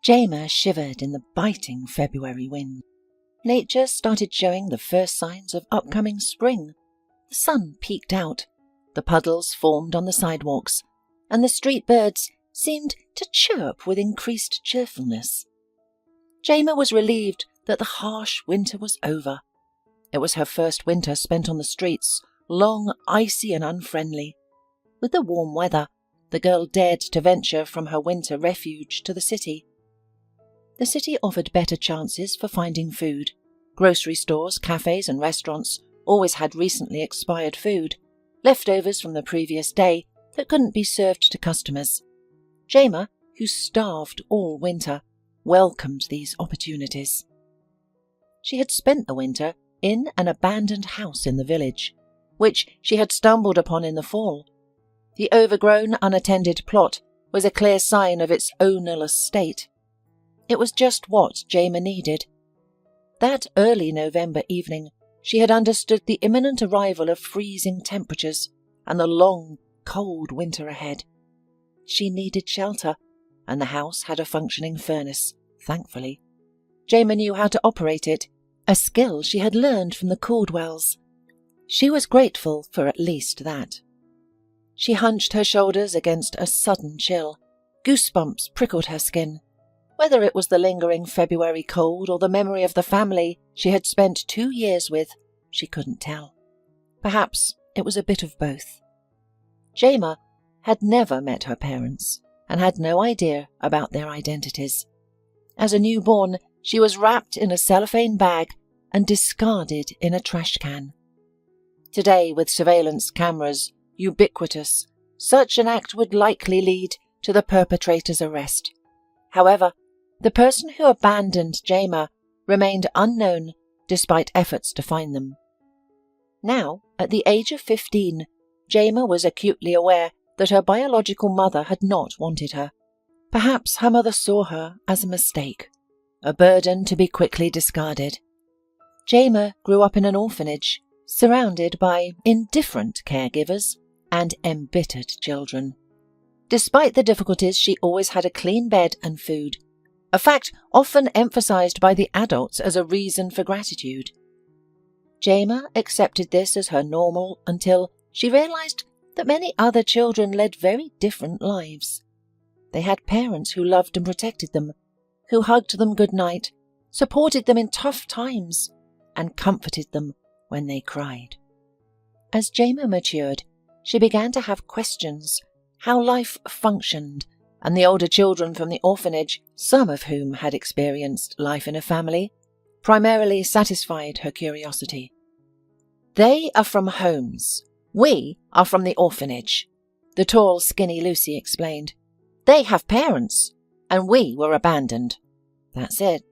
Jamer shivered in the biting February wind. Nature started showing the first signs of upcoming spring. The sun peeked out, the puddles formed on the sidewalks, and the street birds seemed to chirp with increased cheerfulness. Jamer was relieved that the harsh winter was over. It was her first winter spent on the streets, long, icy and unfriendly. With the warm weather, the girl dared to venture from her winter refuge to the city. The city offered better chances for finding food. Grocery stores, cafes and restaurants always had recently expired food, leftovers from the previous day that couldn't be served to customers. Jamer, who starved all winter, welcomed these opportunities. She had spent the winter in an abandoned house in the village, which she had stumbled upon in the fall. The overgrown, unattended plot was a clear sign of its ownerless state. It was just what Jamer needed. That early November evening, she had understood the imminent arrival of freezing temperatures and the long, cold winter ahead. She needed shelter, and the house had a functioning furnace, thankfully. Jamer knew how to operate it, a skill she had learned from the Caldwells. She was grateful for at least that. She hunched her shoulders against a sudden chill. Goosebumps prickled her skin. Whether it was the lingering February cold or the memory of the family she had spent 2 years with, she couldn't tell. Perhaps it was a bit of both. Jamer had never met her parents and had no idea about their identities. As a newborn, she was wrapped in a cellophane bag and discarded in a trash can. Today, with surveillance cameras ubiquitous, such an act would likely lead to the perpetrator's arrest. However, the person who abandoned Jamer remained unknown despite efforts to find them. Now, at the age of 15, Jamer was acutely aware that her biological mother had not wanted her. Perhaps her mother saw her as a mistake, a burden to be quickly discarded. Jamer grew up in an orphanage, surrounded by indifferent caregivers and embittered children. Despite the difficulties, she always had a clean bed and food, a fact often emphasized by the adults as a reason for gratitude. Jamer accepted this as her normal until she realized that many other children led very different lives. They had parents who loved and protected them, who hugged them goodnight, supported them in tough times, and comforted them when they cried. As Jamer matured, she began to have questions, how life functioned, and the older children from the orphanage, some of whom had experienced life in a family, primarily satisfied her curiosity. "They are from homes. We are from the orphanage," the tall, skinny Lucy explained. "They have parents, and we were abandoned. That's it."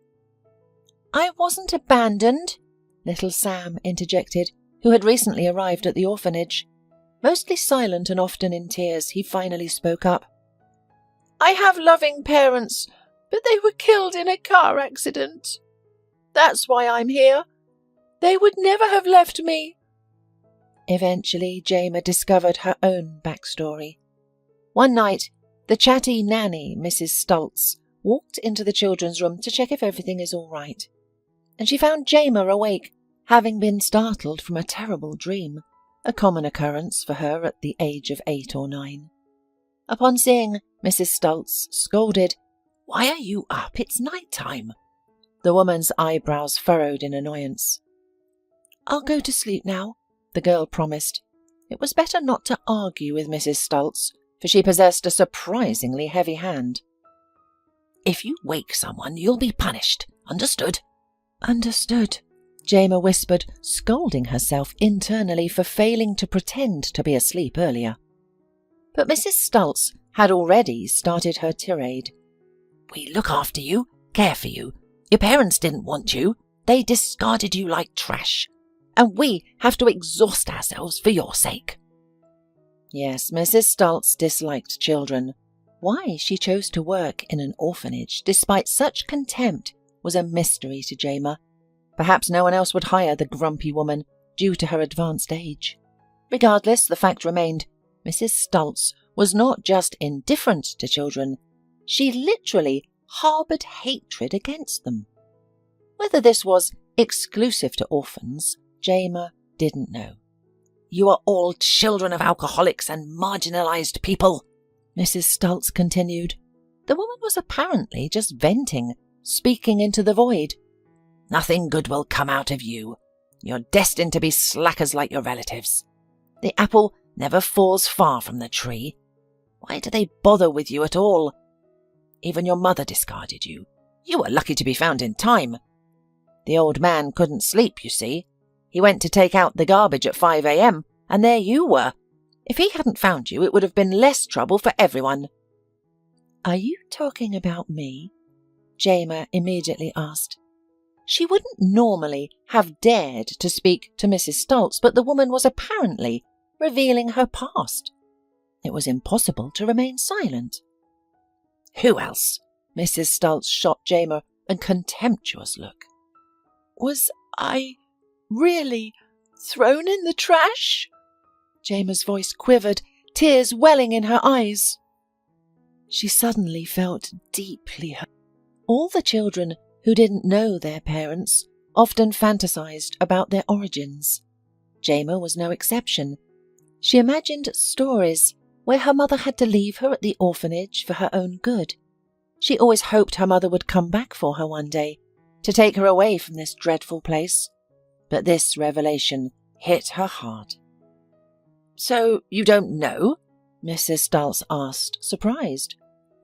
"I wasn't abandoned," little Sam interjected, who had recently arrived at the orphanage. Mostly silent and often in tears, he finally spoke up. "I have loving parents, but they were killed in a car accident. That's why I'm here. They would never have left me." Eventually, Jamer discovered her own backstory. One night, the chatty nanny, Mrs. Stultz, walked into the children's room to check if everything is all right, and she found Jamer awake, having been startled from a terrible dream, a common occurrence for her at the age of 8 or 9. Upon seeing Mrs. Stultz, scolded, "Why are you up? It's night time." The woman's eyebrows furrowed in annoyance. "I'll go to sleep now," the girl promised. It was better not to argue with Mrs. Stultz, for she possessed a surprisingly heavy hand. "If you wake someone, you'll be punished. Understood?" "Understood," Jamer whispered, scolding herself internally for failing to pretend to be asleep earlier. But Mrs. Stultz had already started her tirade. "We look after you, care for you. Your parents didn't want you. They discarded you like trash. And we have to exhaust ourselves for your sake." Yes, Mrs. Stultz disliked children. Why she chose to work in an orphanage despite such contempt was a mystery to Jamer. Perhaps no one else would hire the grumpy woman due to her advanced age. Regardless, the fact remained, Mrs. Stultz was not just indifferent to children, she literally harboured hatred against them. Whether this was exclusive to orphans, Jamer didn't know. "You are all children of alcoholics and marginalised people," Mrs. Stultz continued. The woman was apparently just venting, speaking into the void. "Nothing good will come out of you. You're destined to be slackers like your relatives. The apple never falls far from the tree. Why do they bother with you at all? Even your mother discarded you. You were lucky to be found in time. The old man couldn't sleep, you see. He went to take out the garbage at 5 a.m, and there you were. If he hadn't found you, it would have been less trouble for everyone." "Are you talking about me?" Jamer immediately asked. She wouldn't normally have dared to speak to Mrs. Stultz, but the woman was apparently revealing her past. It was impossible to remain silent. "Who else?" Mrs. Stultz shot Jamer a contemptuous look. "Was I really thrown in the trash?" Jamer's voice quivered, tears welling in her eyes. She suddenly felt deeply hurt. All the children who didn't know their parents often fantasized about their origins. Jamer was no exception. She imagined stories where her mother had to leave her at the orphanage for her own good. She always hoped her mother would come back for her one day, to take her away from this dreadful place. But this revelation hit her hard. "So you don't know?" Mrs. Stultz asked, surprised.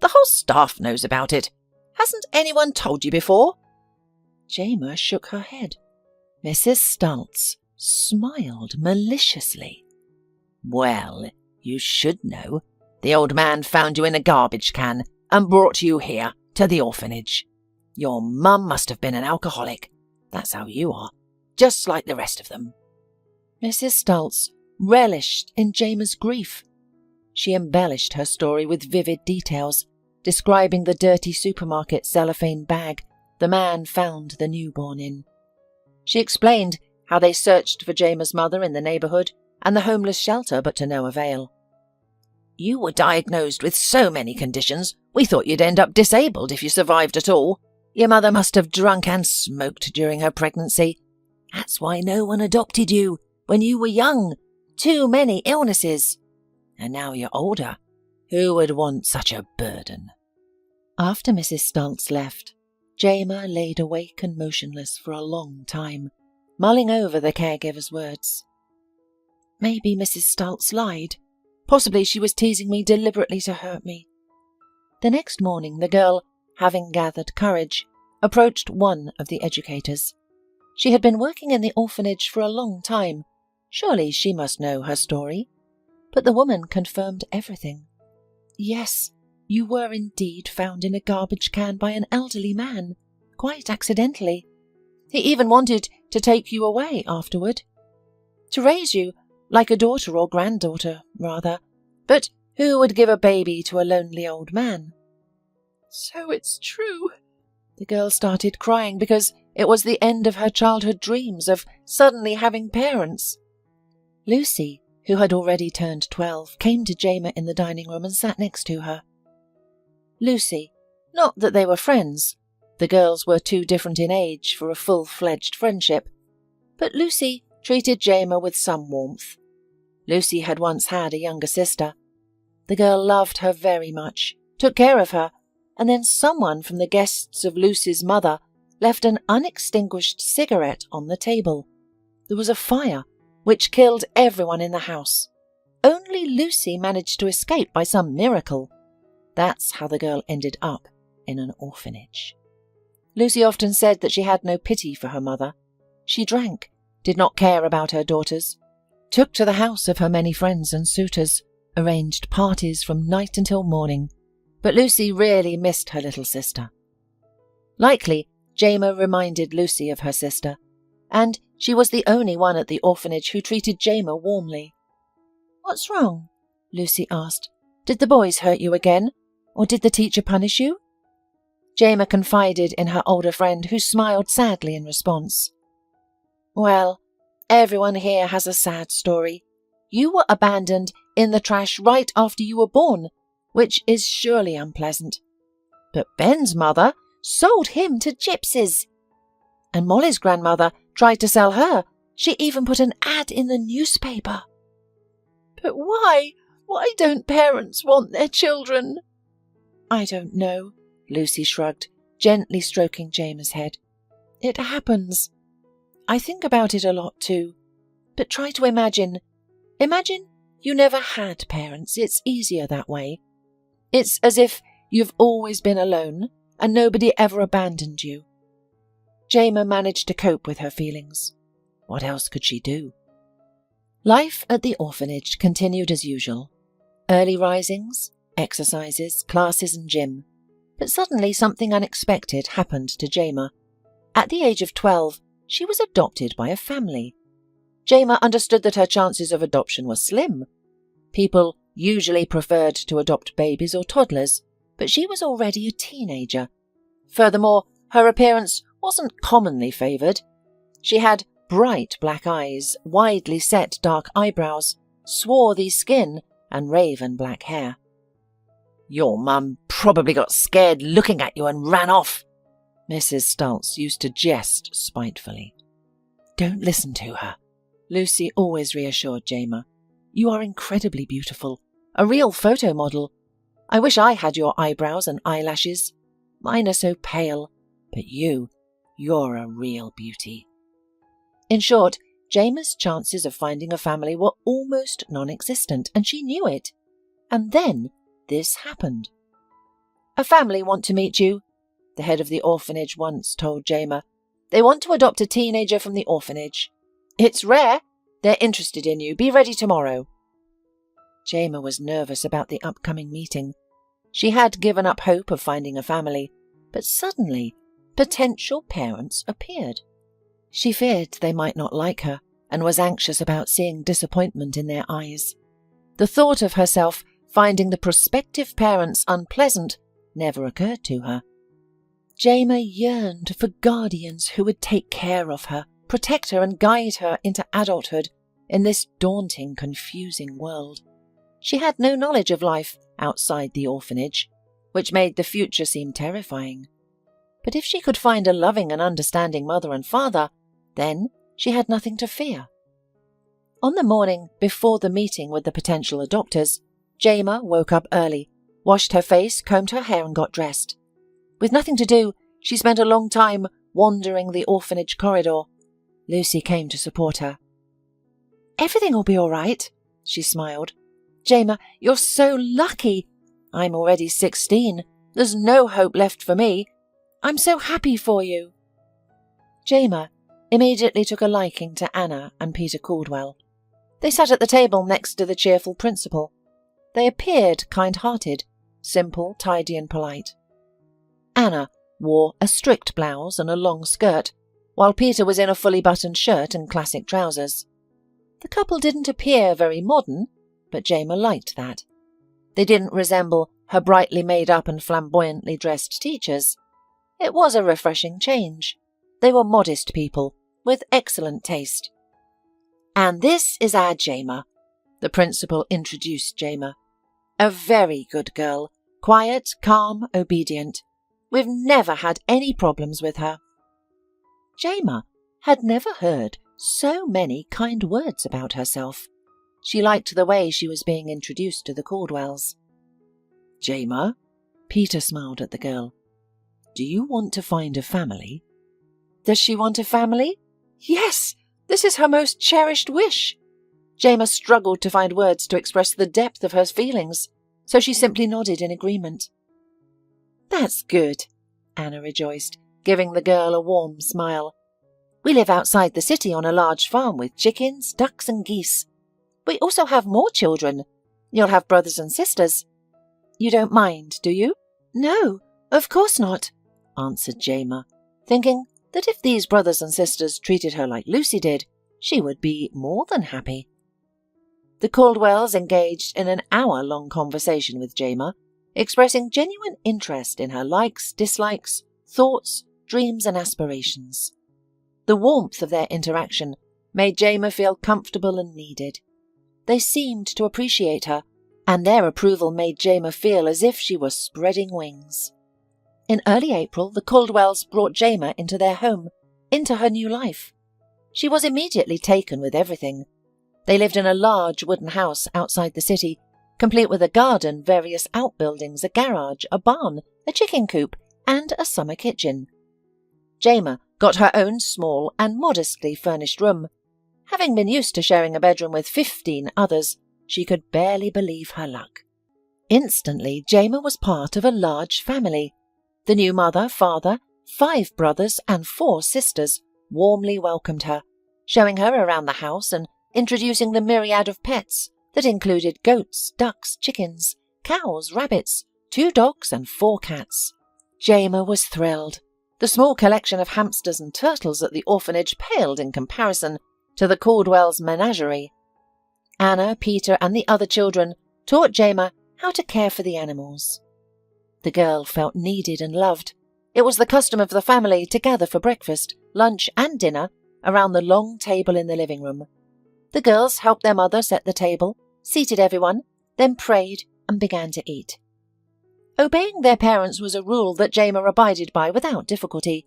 "The whole staff knows about it. Hasn't anyone told you before?" Jamer shook her head. Mrs. Stultz smiled maliciously. "Well, you should know. The old man found you in a garbage can and brought you here, to the orphanage. Your mum must have been an alcoholic. That's how you are, just like the rest of them." Mrs. Stultz relished in Jamer's grief. She embellished her story with vivid details, describing the dirty supermarket cellophane bag the man found the newborn in. She explained how they searched for Jamer's mother in the neighbourhood and the homeless shelter, but to no avail. "You were diagnosed with so many conditions, we thought you'd end up disabled if you survived at all. Your mother must have drunk and smoked during her pregnancy. That's why no one adopted you when you were young. Too many illnesses. And now you're older. Who would want such a burden?" After Mrs. Stultz left, Jamer laid awake and motionless for a long time, mulling over the caregiver's words. Maybe Mrs. Stultz lied. Possibly she was teasing me deliberately to hurt me. The next morning, the girl, having gathered courage, approached one of the educators. She had been working in the orphanage for a long time. Surely she must know her story. But the woman confirmed everything. "Yes, you were indeed found in a garbage can by an elderly man, quite accidentally. He even wanted to take you away afterward. To raise you like a daughter or granddaughter, rather. But who would give a baby to a lonely old man?" "So it's true." The girl started crying because it was the end of her childhood dreams of suddenly having parents. Lucy, who had already turned 12, came to Jamer in the dining room and sat next to her. Lucy, not that they were friends. The girls were too different in age for a full-fledged friendship. But Lucy treated Jamer with some warmth. Lucy had once had a younger sister. The girl loved her very much, took care of her, and then someone from the guests of Lucy's mother left an unextinguished cigarette on the table. There was a fire, which killed everyone in the house. Only Lucy managed to escape by some miracle. That's how the girl ended up in an orphanage. Lucy often said that she had no pity for her mother. She drank, did not care about her daughters, took to the house of her many friends and suitors, arranged parties from night until morning. But Lucy really missed her little sister. Likely, Jamer reminded Lucy of her sister, and she was the only one at the orphanage who treated Jamer warmly. "What's wrong?" Lucy asked. "Did the boys hurt you again? Or did the teacher punish you?" Jamer confided in her older friend, who smiled sadly in response. "Well, everyone here has a sad story. You were abandoned in the trash right after you were born, which is surely unpleasant. but Ben's mother sold him to gypsies. And Molly's grandmother tried to sell her. She even put an ad in the newspaper. But why? Why don't parents want their children? I don't know, Lucy shrugged, gently stroking Jema's head. It happens. I think about it a lot too. But try to imagine. Imagine you never had parents. It's easier that way. It's as if you've always been alone and nobody ever abandoned you. Jema managed to cope with her feelings. What else could she do? Life at the orphanage continued as usual. Early risings, exercises, classes and gym. But suddenly something unexpected happened to Jema. At the age of 12, she was adopted by a family. Jema understood that her chances of adoption were slim. People usually preferred to adopt babies or toddlers, but she was already a teenager. Furthermore, her appearance wasn't commonly favoured. She had bright black eyes, widely set dark eyebrows, swarthy skin, and raven black hair. Your mum probably got scared looking at you and ran off, Mrs. Stultz used to jest spitefully. Don't listen to her, Lucy always reassured Jema. You are incredibly beautiful, a real photo model. I wish I had your eyebrows and eyelashes. Mine are so pale, but you're a real beauty. In short, Jema's chances of finding a family were almost non-existent, and she knew it. And then this happened. A family want to meet you, the head of the orphanage once told Jema. They want to adopt a teenager from the orphanage. It's rare. They're interested in you. Be ready tomorrow. Jema was nervous about the upcoming meeting. She had given up hope of finding a family, but suddenly potential parents appeared. She feared they might not like her and was anxious about seeing disappointment in their eyes. The thought of herself finding the prospective parents unpleasant never occurred to her. Jema yearned for guardians who would take care of her, protect her and guide her into adulthood in this daunting, confusing world. She had no knowledge of life outside the orphanage, which made the future seem terrifying. But if she could find a loving and understanding mother and father, then she had nothing to fear. On the morning before the meeting with the potential adopters, Jema woke up early, washed her face, combed her hair and got dressed. With nothing to do, she spent a long time wandering the orphanage corridor. Lucy came to support her. Everything will be all right, she smiled. Jema, you're so lucky. I'm already 16. There's no hope left for me. I'm so happy for you. Jema immediately took a liking to Anna and Peter Caldwell. They sat at the table next to the cheerful principal. They appeared kind-hearted, simple, tidy and polite. Anna wore a strict blouse and a long skirt, while Peter was in a fully buttoned shirt and classic trousers. The couple didn't appear very modern, but Jema liked that. They didn't resemble her brightly made-up and flamboyantly dressed teachers. It was a refreshing change. They were modest people, with excellent taste. And this is our Jema, the principal introduced Jema. A very good girl, quiet, calm, obedient. We've never had any problems with her. Jema had never heard so many kind words about herself. She liked the way she was being introduced to the Caldwells. Jema, Peter smiled at the girl. Do you want to find a family? Does she want a family? Yes, this is her most cherished wish. Jema struggled to find words to express the depth of her feelings, so she simply nodded in agreement. That's good, Anna rejoiced, giving the girl a warm smile. We live outside the city on a large farm with chickens, ducks and geese. We also have more children. You'll have brothers and sisters. You don't mind, do you? No, of course not, answered Jema, thinking that if these brothers and sisters treated her like Lucy did, she would be more than happy. The Caldwells engaged in an hour-long conversation with Jema, expressing genuine interest in her likes, dislikes, thoughts, dreams and aspirations. The warmth of their interaction made Jema feel comfortable and needed. They seemed to appreciate her, and their approval made Jema feel as if she was spreading wings. In early April, the Caldwells brought Jema into their home, into her new life. She was immediately taken with everything. They lived in a large wooden house outside the city, complete with a garden, various outbuildings, a garage, a barn, a chicken coop, and a summer kitchen. Jema got her own small and modestly furnished room. Having been used to sharing a bedroom with 15 others, she could barely believe her luck. Instantly, Jema was part of a large family. The new mother, father, 5 brothers and 4 sisters warmly welcomed her, showing her around the house and introducing the myriad of pets that included goats, ducks, chickens, cows, rabbits, 2 dogs and 4 cats. Jema was thrilled. The small collection of hamsters and turtles at the orphanage paled in comparison to the Caldwells' menagerie. Anna, Peter and the other children taught Jema how to care for the animals. The girl felt needed and loved. It was the custom of the family to gather for breakfast, lunch and dinner around the long table in the living room. The girls helped their mother set the table, seated everyone, then prayed and began to eat. Obeying their parents was a rule that Jema abided by without difficulty.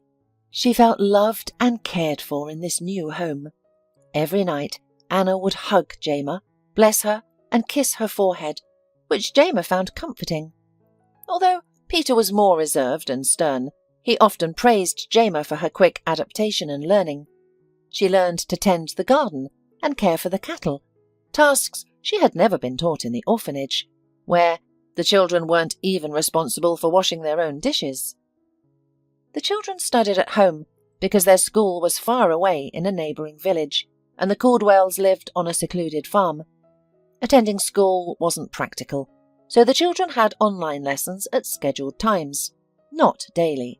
She felt loved and cared for in this new home. Every night, Anna would hug Jema, bless her and kiss her forehead, which Jema found comforting. Although Peter was more reserved and stern, he often praised Jema for her quick adaptation and learning. She learned to tend the garden and care for the cattle, tasks she had never been taught in the orphanage, where the children weren't even responsible for washing their own dishes. The children studied at home because their school was far away in a neighbouring village, and the Caldwells lived on a secluded farm. Attending school wasn't practical, so the children had online lessons at scheduled times, not daily.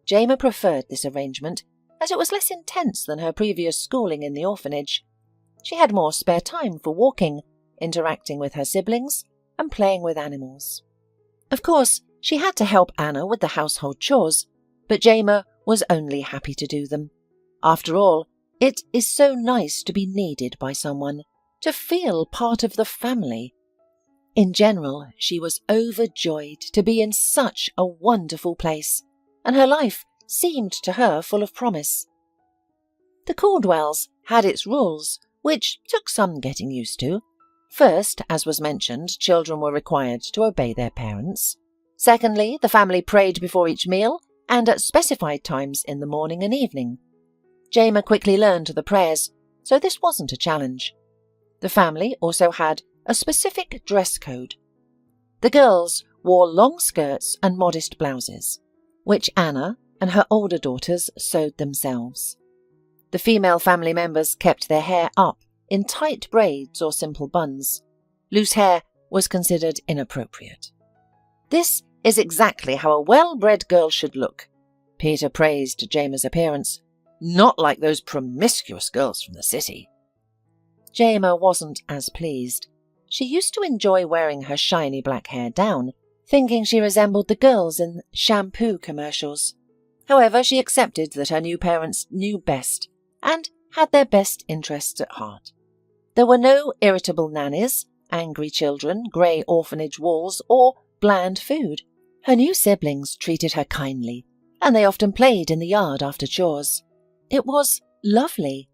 Jema preferred this arrangement, as it was less intense than her previous schooling in the orphanage. She had more spare time for walking, interacting with her siblings, and playing with animals. Of course, she had to help Anna with the household chores, but Jema was only happy to do them. After all, it is so nice to be needed by someone, to feel part of the family. In general, she was overjoyed to be in such a wonderful place, and her life seemed to her full of promise. The Caldwells had its rules, which took some getting used to. First, as was mentioned, children were required to obey their parents. Secondly, the family prayed before each meal and at specified times in the morning and evening. Jema quickly learned the prayers, so this wasn't a challenge. The family also had a specific dress code. The girls wore long skirts and modest blouses, which Anna and her older daughters sewed themselves. The female family members kept their hair up in tight braids or simple buns. Loose hair was considered inappropriate. This is exactly how a well-bred girl should look. Peter praised Jema's appearance, not like those promiscuous girls from the city. Jema wasn't as pleased. She used to enjoy wearing her shiny black hair down, thinking she resembled the girls in shampoo commercials. However, she accepted that her new parents knew best and had their best interests at heart. There were no irritable nannies, angry children, grey orphanage walls, or bland food. Her new siblings treated her kindly, and they often played in the yard after chores. It was lovely.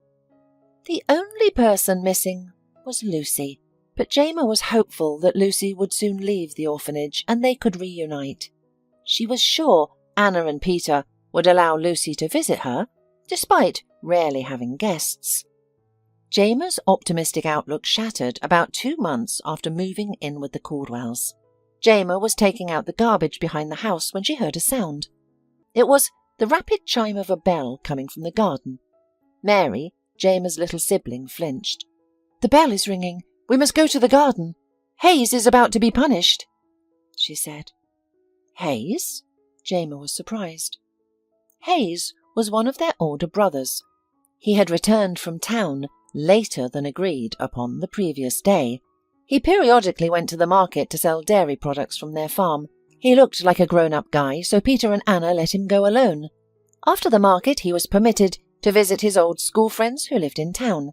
The only person missing was Lucy, but Jema was hopeful that Lucy would soon leave the orphanage and they could reunite. She was sure Anna and Peter would allow Lucy to visit her, despite rarely having guests. Jema's optimistic outlook shattered about 2 months after moving in with the Caldwells. Jema was taking out the garbage behind the house when she heard a sound. It was the rapid chime of a bell coming from the garden. Mary, Jema's little sibling, flinched. "The bell is ringing. We must go to the garden. Hayes is about to be punished," she said. Hayes? Jema was surprised. Hayes was one of their older brothers. He had returned from town later than agreed upon the previous day. He periodically went to the market to sell dairy products from their farm. He looked like a grown-up guy, so Peter and Anna let him go alone. After the market, he was permitted to visit his old school friends who lived in town.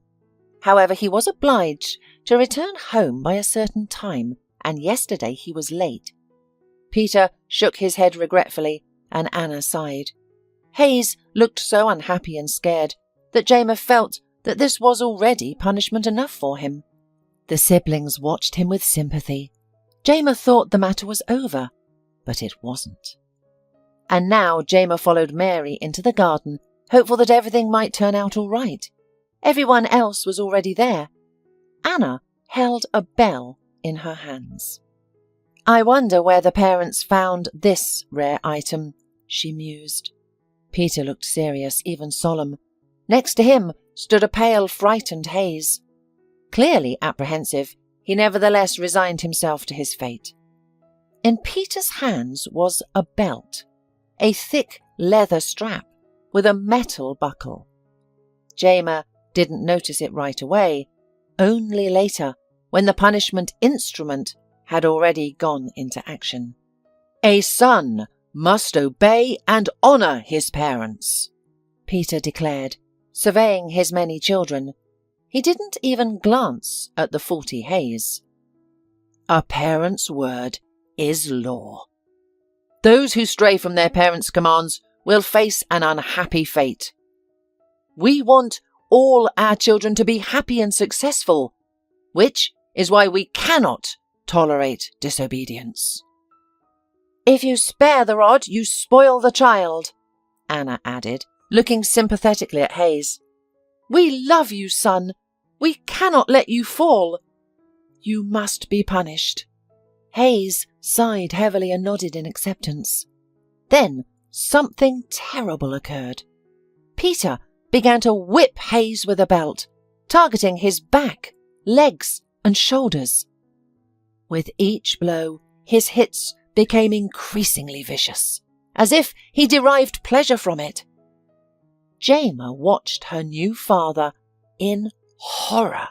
However, he was obliged to return home by a certain time, and yesterday he was late. Peter shook his head regretfully and Anna sighed. Hayes looked so unhappy and scared that Jema felt that this was already punishment enough for him. The siblings watched him with sympathy. Jema thought the matter was over, but it wasn't. And now Jema followed Mary into the garden, hopeful that everything might turn out all right. Everyone else was already there. Anna held a bell in her hands. I wonder where the parents found this rare item, she mused. Peter looked serious, even solemn. Next to him stood a pale, frightened Hayes. Clearly apprehensive, he nevertheless resigned himself to his fate. In Peter's hands was a belt, a thick leather strap with a metal buckle. Jema didn't notice it right away, only later, when the punishment instrument had already gone into action. A son must obey and honour his parents, Peter declared, surveying his many children. He didn't even glance at the 40 Hayes. A parent's word is law. Those who stray from their parents' commands will face an unhappy fate. We want all our children to be happy and successful, which is why we cannot tolerate disobedience. If you spare the rod, you spoil the child, Anna added, looking sympathetically at Hayes. We love you, son. We cannot let you fall. You must be punished. Hayes sighed heavily and nodded in acceptance. Then something terrible occurred. Peter began to whip Hayes with a belt, targeting his back, legs, and shoulders. With each blow, his hits became increasingly vicious, as if he derived pleasure from it. Jema watched her new father in horror.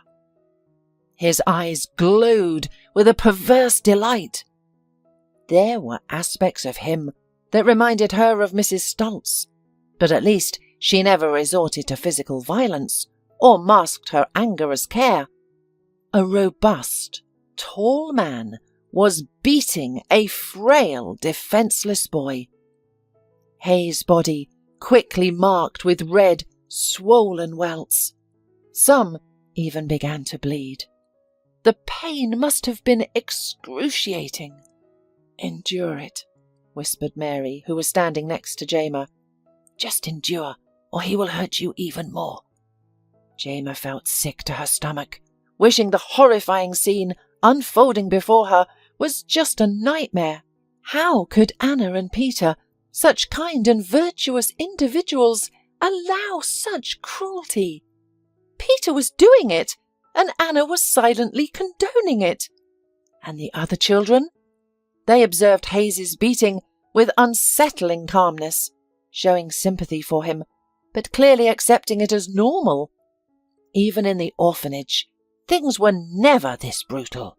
His eyes glowed with a perverse delight. There were aspects of him that reminded her of Mrs. Stultz, but at least she never resorted to physical violence or masked her anger as care. A robust, tall man was beating a frail, defenseless boy. Hayes' body quickly marked with red, swollen welts. Some even began to bleed. The pain must have been excruciating. Endure it, whispered Mary, who was standing next to Jema. Just endure, or he will hurt you even more. Jema felt sick to her stomach, wishing the horrifying scene unfolding before her was just a nightmare. How could Anna and Peter, such kind and virtuous individuals, allow such cruelty? Peter was doing it, and Anna was silently condoning it. And the other children? They observed Hayes's beating with unsettling calmness, showing sympathy for him, but clearly accepting it as normal. Even in the orphanage, things were never this brutal.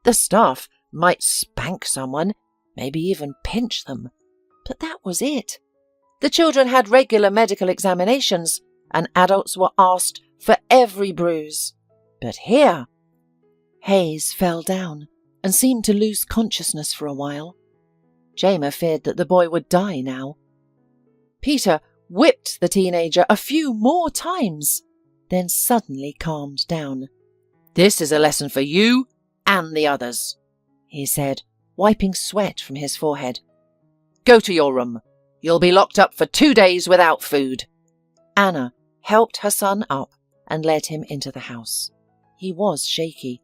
The staff might spank someone, maybe even pinch them, but that was it. The children had regular medical examinations, and adults were asked for every bruise. But here, Hayes fell down and seemed to lose consciousness for a while. Jema feared that the boy would die now. Peter whipped the teenager a few more times, then suddenly calmed down. This is a lesson for you and the others, he said, wiping sweat from his forehead. Go to your room. You'll be locked up for 2 days without food. Anna helped her son up and led him into the house. He was shaky.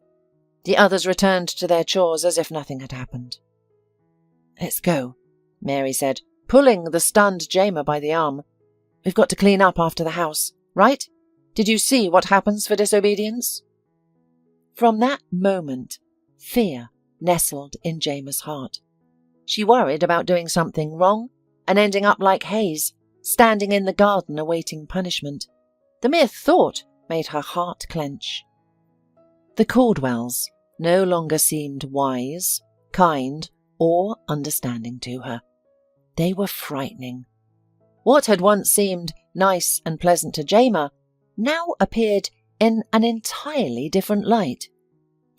The others returned to their chores as if nothing had happened. Let's go, Mary said, pulling the stunned Jema by the arm. We've got to clean up after the house, right? Did you see what happens for disobedience? From that moment, fear nestled in Jema's heart. She worried about doing something wrong and ending up like Hayes, standing in the garden awaiting punishment. The mere thought made her heart clench. The Caldwells no longer seemed wise, kind, or understanding to her. They were frightening. What had once seemed nice and pleasant to Jema now appeared in an entirely different light.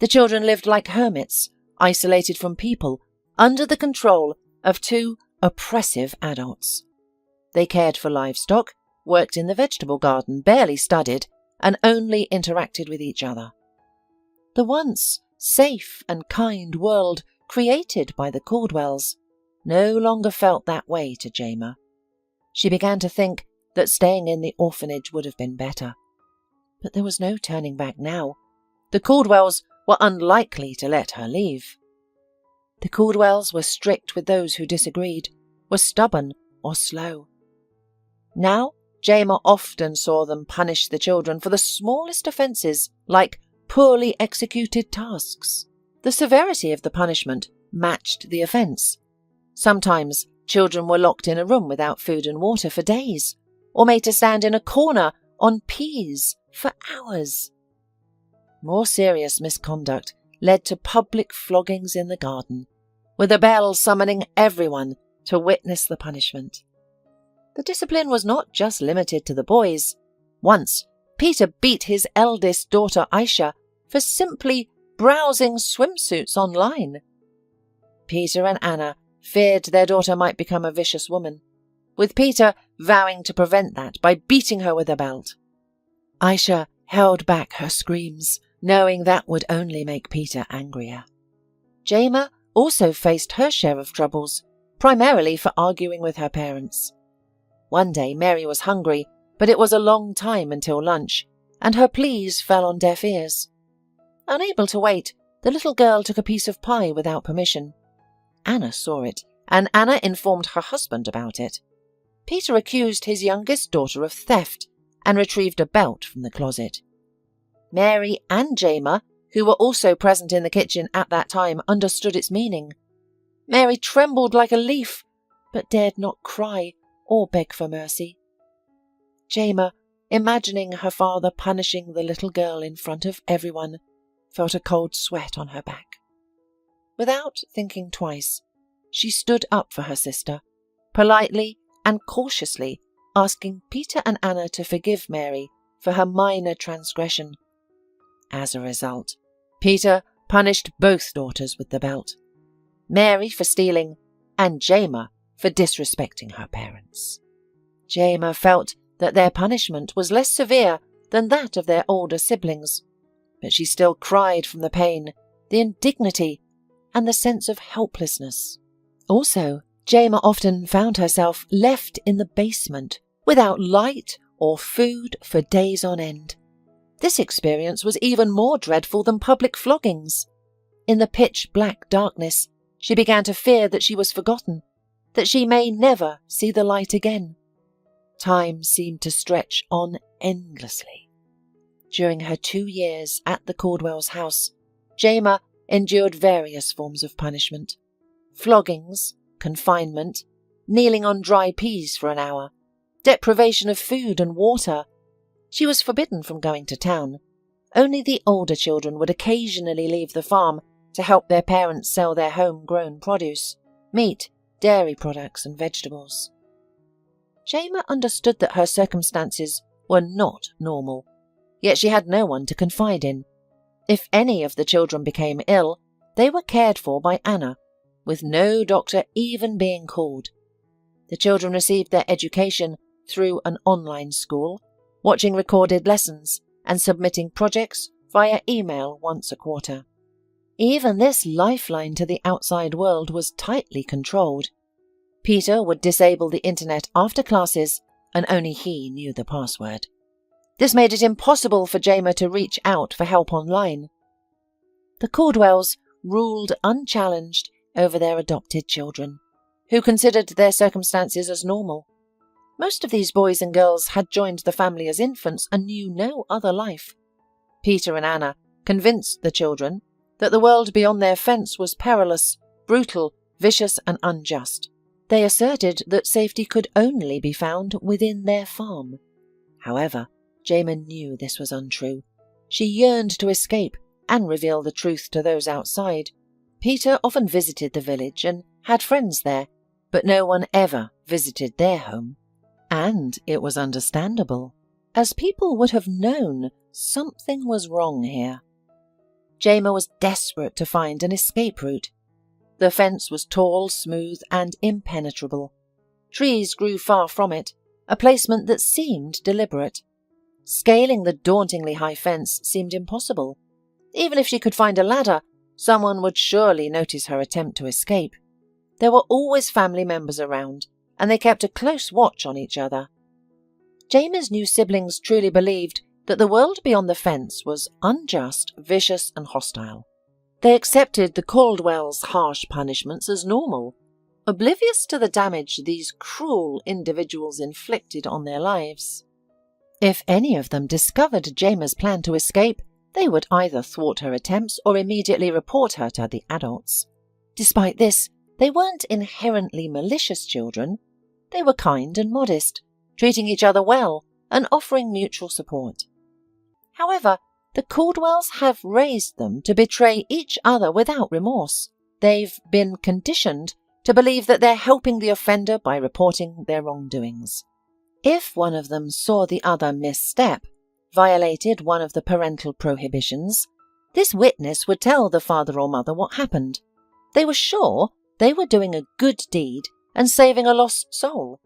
The children lived like hermits, isolated from people, under the control of 2 oppressive adults. They cared for livestock, worked in the vegetable garden, barely studied, and only interacted with each other. The once safe and kind world created by the Caldwells no longer felt that way to Jema. She began to think that staying in the orphanage would have been better. But there was no turning back now. The Caldwells were unlikely to let her leave. The Caldwells were strict with those who disagreed, were stubborn or slow. Now, Jema often saw them punish the children for the smallest offences, like poorly executed tasks. The severity of the punishment matched the offence. Sometimes children were locked in a room without food and water for days, or made to stand in a corner on peas for hours. More serious misconduct led to public floggings in the garden, with a bell summoning everyone to witness the punishment. The discipline was not just limited to the boys. Once, Peter beat his eldest daughter Aisha for simply browsing swimsuits online. Peter and Anna feared their daughter might become a vicious woman, with Peter vowing to prevent that by beating her with a belt. Aisha held back her screams, knowing that would only make Peter angrier. Jema also faced her share of troubles, primarily for arguing with her parents. One day Mary was hungry, but it was a long time until lunch, and her pleas fell on deaf ears. Unable to wait, the little girl took a piece of pie without permission. Anna saw it, and Anna informed her husband about it. Peter accused his youngest daughter of theft and retrieved a belt from the closet. Mary and Jema, who were also present in the kitchen at that time, understood its meaning. Mary trembled like a leaf, but dared not cry or beg for mercy. Jema, imagining her father punishing the little girl in front of everyone, felt a cold sweat on her back. Without thinking twice, she stood up for her sister, politely and cautiously asking Peter and Anna to forgive Mary for her minor transgression. As a result, Peter punished both daughters with the belt, Mary for stealing and Jema for disrespecting her parents. Jema felt that their punishment was less severe than that of their older siblings, but she still cried from the pain, the indignity, and the sense of helplessness. Also, Jema often found herself left in the basement without light or food for days on end. This experience was even more dreadful than public floggings. In the pitch-black darkness, she began to fear that she was forgotten, that she may never see the light again. Time seemed to stretch on endlessly. During her 2 years at the Caldwells' house, Jema endured various forms of punishment. Floggings, confinement, kneeling on dry peas for an hour, deprivation of food and water. She was forbidden from going to town. Only the older children would occasionally leave the farm to help their parents sell their home-grown produce, meat, dairy products and vegetables. Jema understood that her circumstances were not normal, yet she had no one to confide in. If any of the children became ill, they were cared for by Anna, with no doctor even being called. The children received their education through an online school, watching recorded lessons and submitting projects via email once a quarter. Even this lifeline to the outside world was tightly controlled. Peter would disable the internet after classes, and only he knew the password. This made it impossible for Jema to reach out for help online. The Caldwells ruled unchallenged over their adopted children, who considered their circumstances as normal. Most of these boys and girls had joined the family as infants and knew no other life. Peter and Anna convinced the children that the world beyond their fence was perilous, brutal, vicious and unjust. They asserted that safety could only be found within their farm. However, Jema knew this was untrue. She yearned to escape and reveal the truth to those outside. Peter often visited the village and had friends there, but no one ever visited their home. And it was understandable, as people would have known something was wrong here. Jema was desperate to find an escape route. The fence was tall, smooth, and impenetrable. Trees grew far from it, a placement that seemed deliberate. Scaling the dauntingly high fence seemed impossible. Even if she could find a ladder, someone would surely notice her attempt to escape. There were always family members around, and they kept a close watch on each other. Jema's new siblings truly believed that the world beyond the fence was unjust, vicious, and hostile. They accepted the Caldwells' harsh punishments as normal, oblivious to the damage these cruel individuals inflicted on their lives. If any of them discovered Jema's plan to escape, they would either thwart her attempts or immediately report her to the adults. Despite this, they weren't inherently malicious children. They were kind and modest, treating each other well and offering mutual support. However, the Caldwells have raised them to betray each other without remorse. They've been conditioned to believe that they're helping the offender by reporting their wrongdoings. If one of them saw the other misstep, violated one of the parental prohibitions, this witness would tell the father or mother what happened. They were sure they were doing a good deed and saving a lost soul.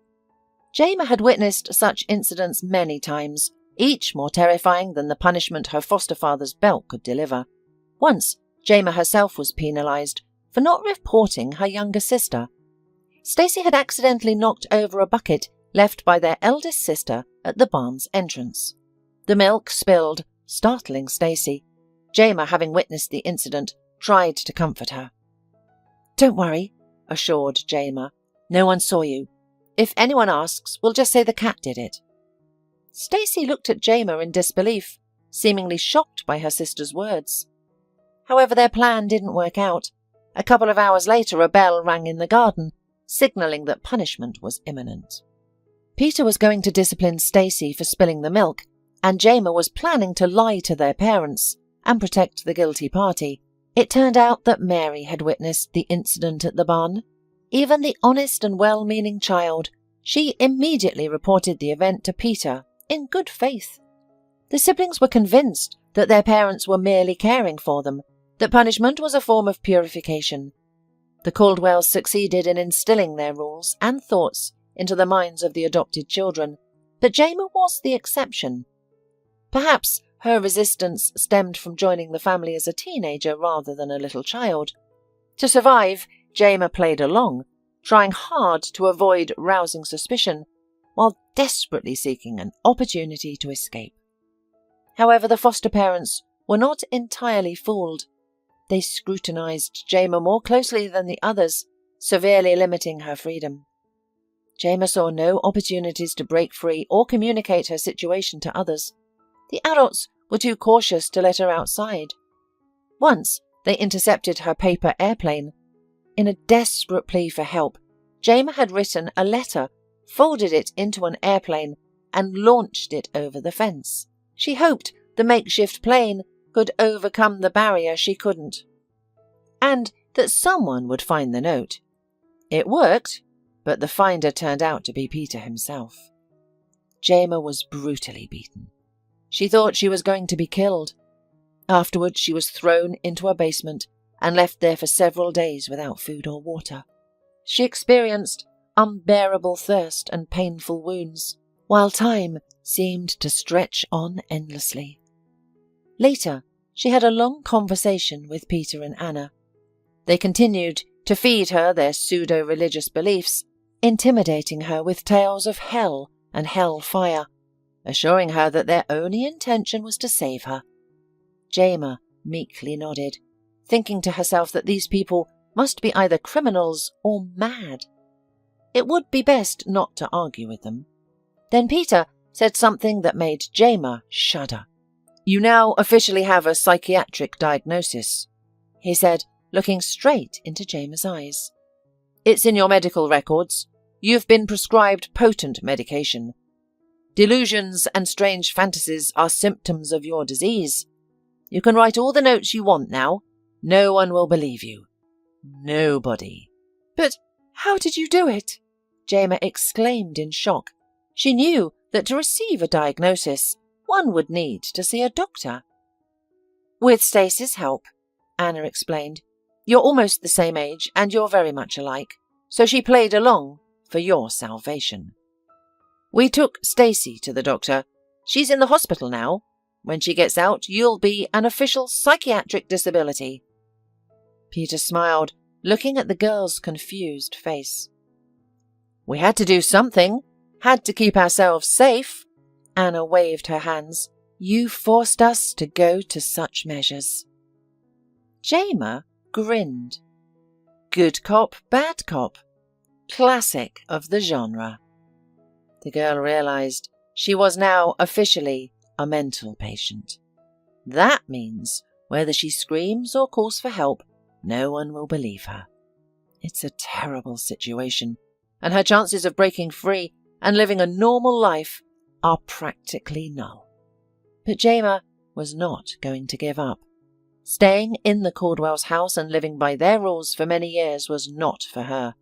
Jema had witnessed such incidents many times, each more terrifying than the punishment her foster father's belt could deliver. Once, Jema herself was penalized for not reporting her younger sister. Stacy had accidentally knocked over a bucket left by their eldest sister at the barn's entrance. The milk spilled, startling Stacy. Jema, having witnessed the incident, tried to comfort her. "Don't worry," assured Jema. "No one saw you. If anyone asks, we'll just say the cat did it." Stacy looked at Jema in disbelief, seemingly shocked by her sister's words. However, their plan didn't work out. A couple of hours later, a bell rang in the garden, signalling that punishment was imminent. Peter was going to discipline Stacy for spilling the milk, and Jema was planning to lie to their parents and protect the guilty party. It turned out that Mary had witnessed the incident at the barn. Even the honest and well-meaning child, she immediately reported the event to Peter in good faith. The siblings were convinced that their parents were merely caring for them, that punishment was a form of purification. The Caldwells succeeded in instilling their rules and thoughts into the minds of the adopted children, but Jema was the exception. Perhaps her resistance stemmed from joining the family as a teenager rather than a little child. To survive, Jema played along, trying hard to avoid rousing suspicion, while desperately seeking an opportunity to escape. However, the foster parents were not entirely fooled. They scrutinized Jema more closely than the others, severely limiting her freedom. Jema saw no opportunities to break free or communicate her situation to others. The adults were too cautious to let her outside. Once, they intercepted her paper airplane. In a desperate plea for help, Jema had written a letter, folded it into an airplane, and launched it over the fence. She hoped the makeshift plane could overcome the barrier she couldn't, and that someone would find the note. It worked, but the finder turned out to be Peter himself. Jema was brutally beaten. She thought she was going to be killed. Afterwards, she was thrown into a basement and left there for several days without food or water. She experienced unbearable thirst and painful wounds, while time seemed to stretch on endlessly. Later, she had a long conversation with Peter and Anna. They continued to feed her their pseudo-religious beliefs, intimidating her with tales of hell and hell-fire, assuring her that their only intention was to save her. Jema meekly nodded, thinking to herself that these people must be either criminals or mad. It would be best not to argue with them. Then Peter said something that made Jema shudder. "You now officially have a psychiatric diagnosis," he said, looking straight into Jema's eyes. "It's in your medical records. You've been prescribed potent medication. Delusions and strange fantasies are symptoms of your disease. You can write all the notes you want now. No one will believe you. Nobody." "But how did you do it?" Jema exclaimed in shock. She knew that to receive a diagnosis, one would need to see a doctor. "With Stacy's help," Anna explained. You're almost the same age and you're very much alike, so she played along for your salvation. We took Stacy to the doctor. She's in the hospital now. When she gets out, you'll be an official psychiatric disability." Peter smiled, looking at the girl's confused face. "We had to do something. Had to keep ourselves safe." Anna waved her hands. "You forced us to go to such measures." Jamer grinned. Good cop, bad cop. Classic of the genre. The girl realized she was now officially a mental patient. That means whether she screams or calls for help, no one will believe her. It's a terrible situation, and her chances of breaking free and living a normal life are practically null. But Jamer was not going to give up. Staying in the Caldwell's house and living by their rules for many years was not for her.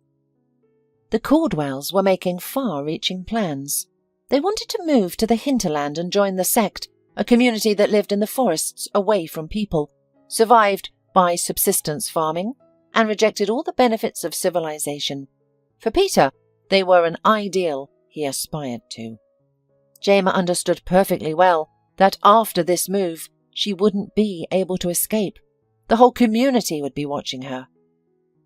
The Caldwells were making far-reaching plans. They wanted to move to the hinterland and join the sect, a community that lived in the forests away from people, survived by subsistence farming, and rejected all the benefits of civilization. For Peter, they were an ideal he aspired to. Jamer understood perfectly well that after this move, she wouldn't be able to escape. The whole community would be watching her.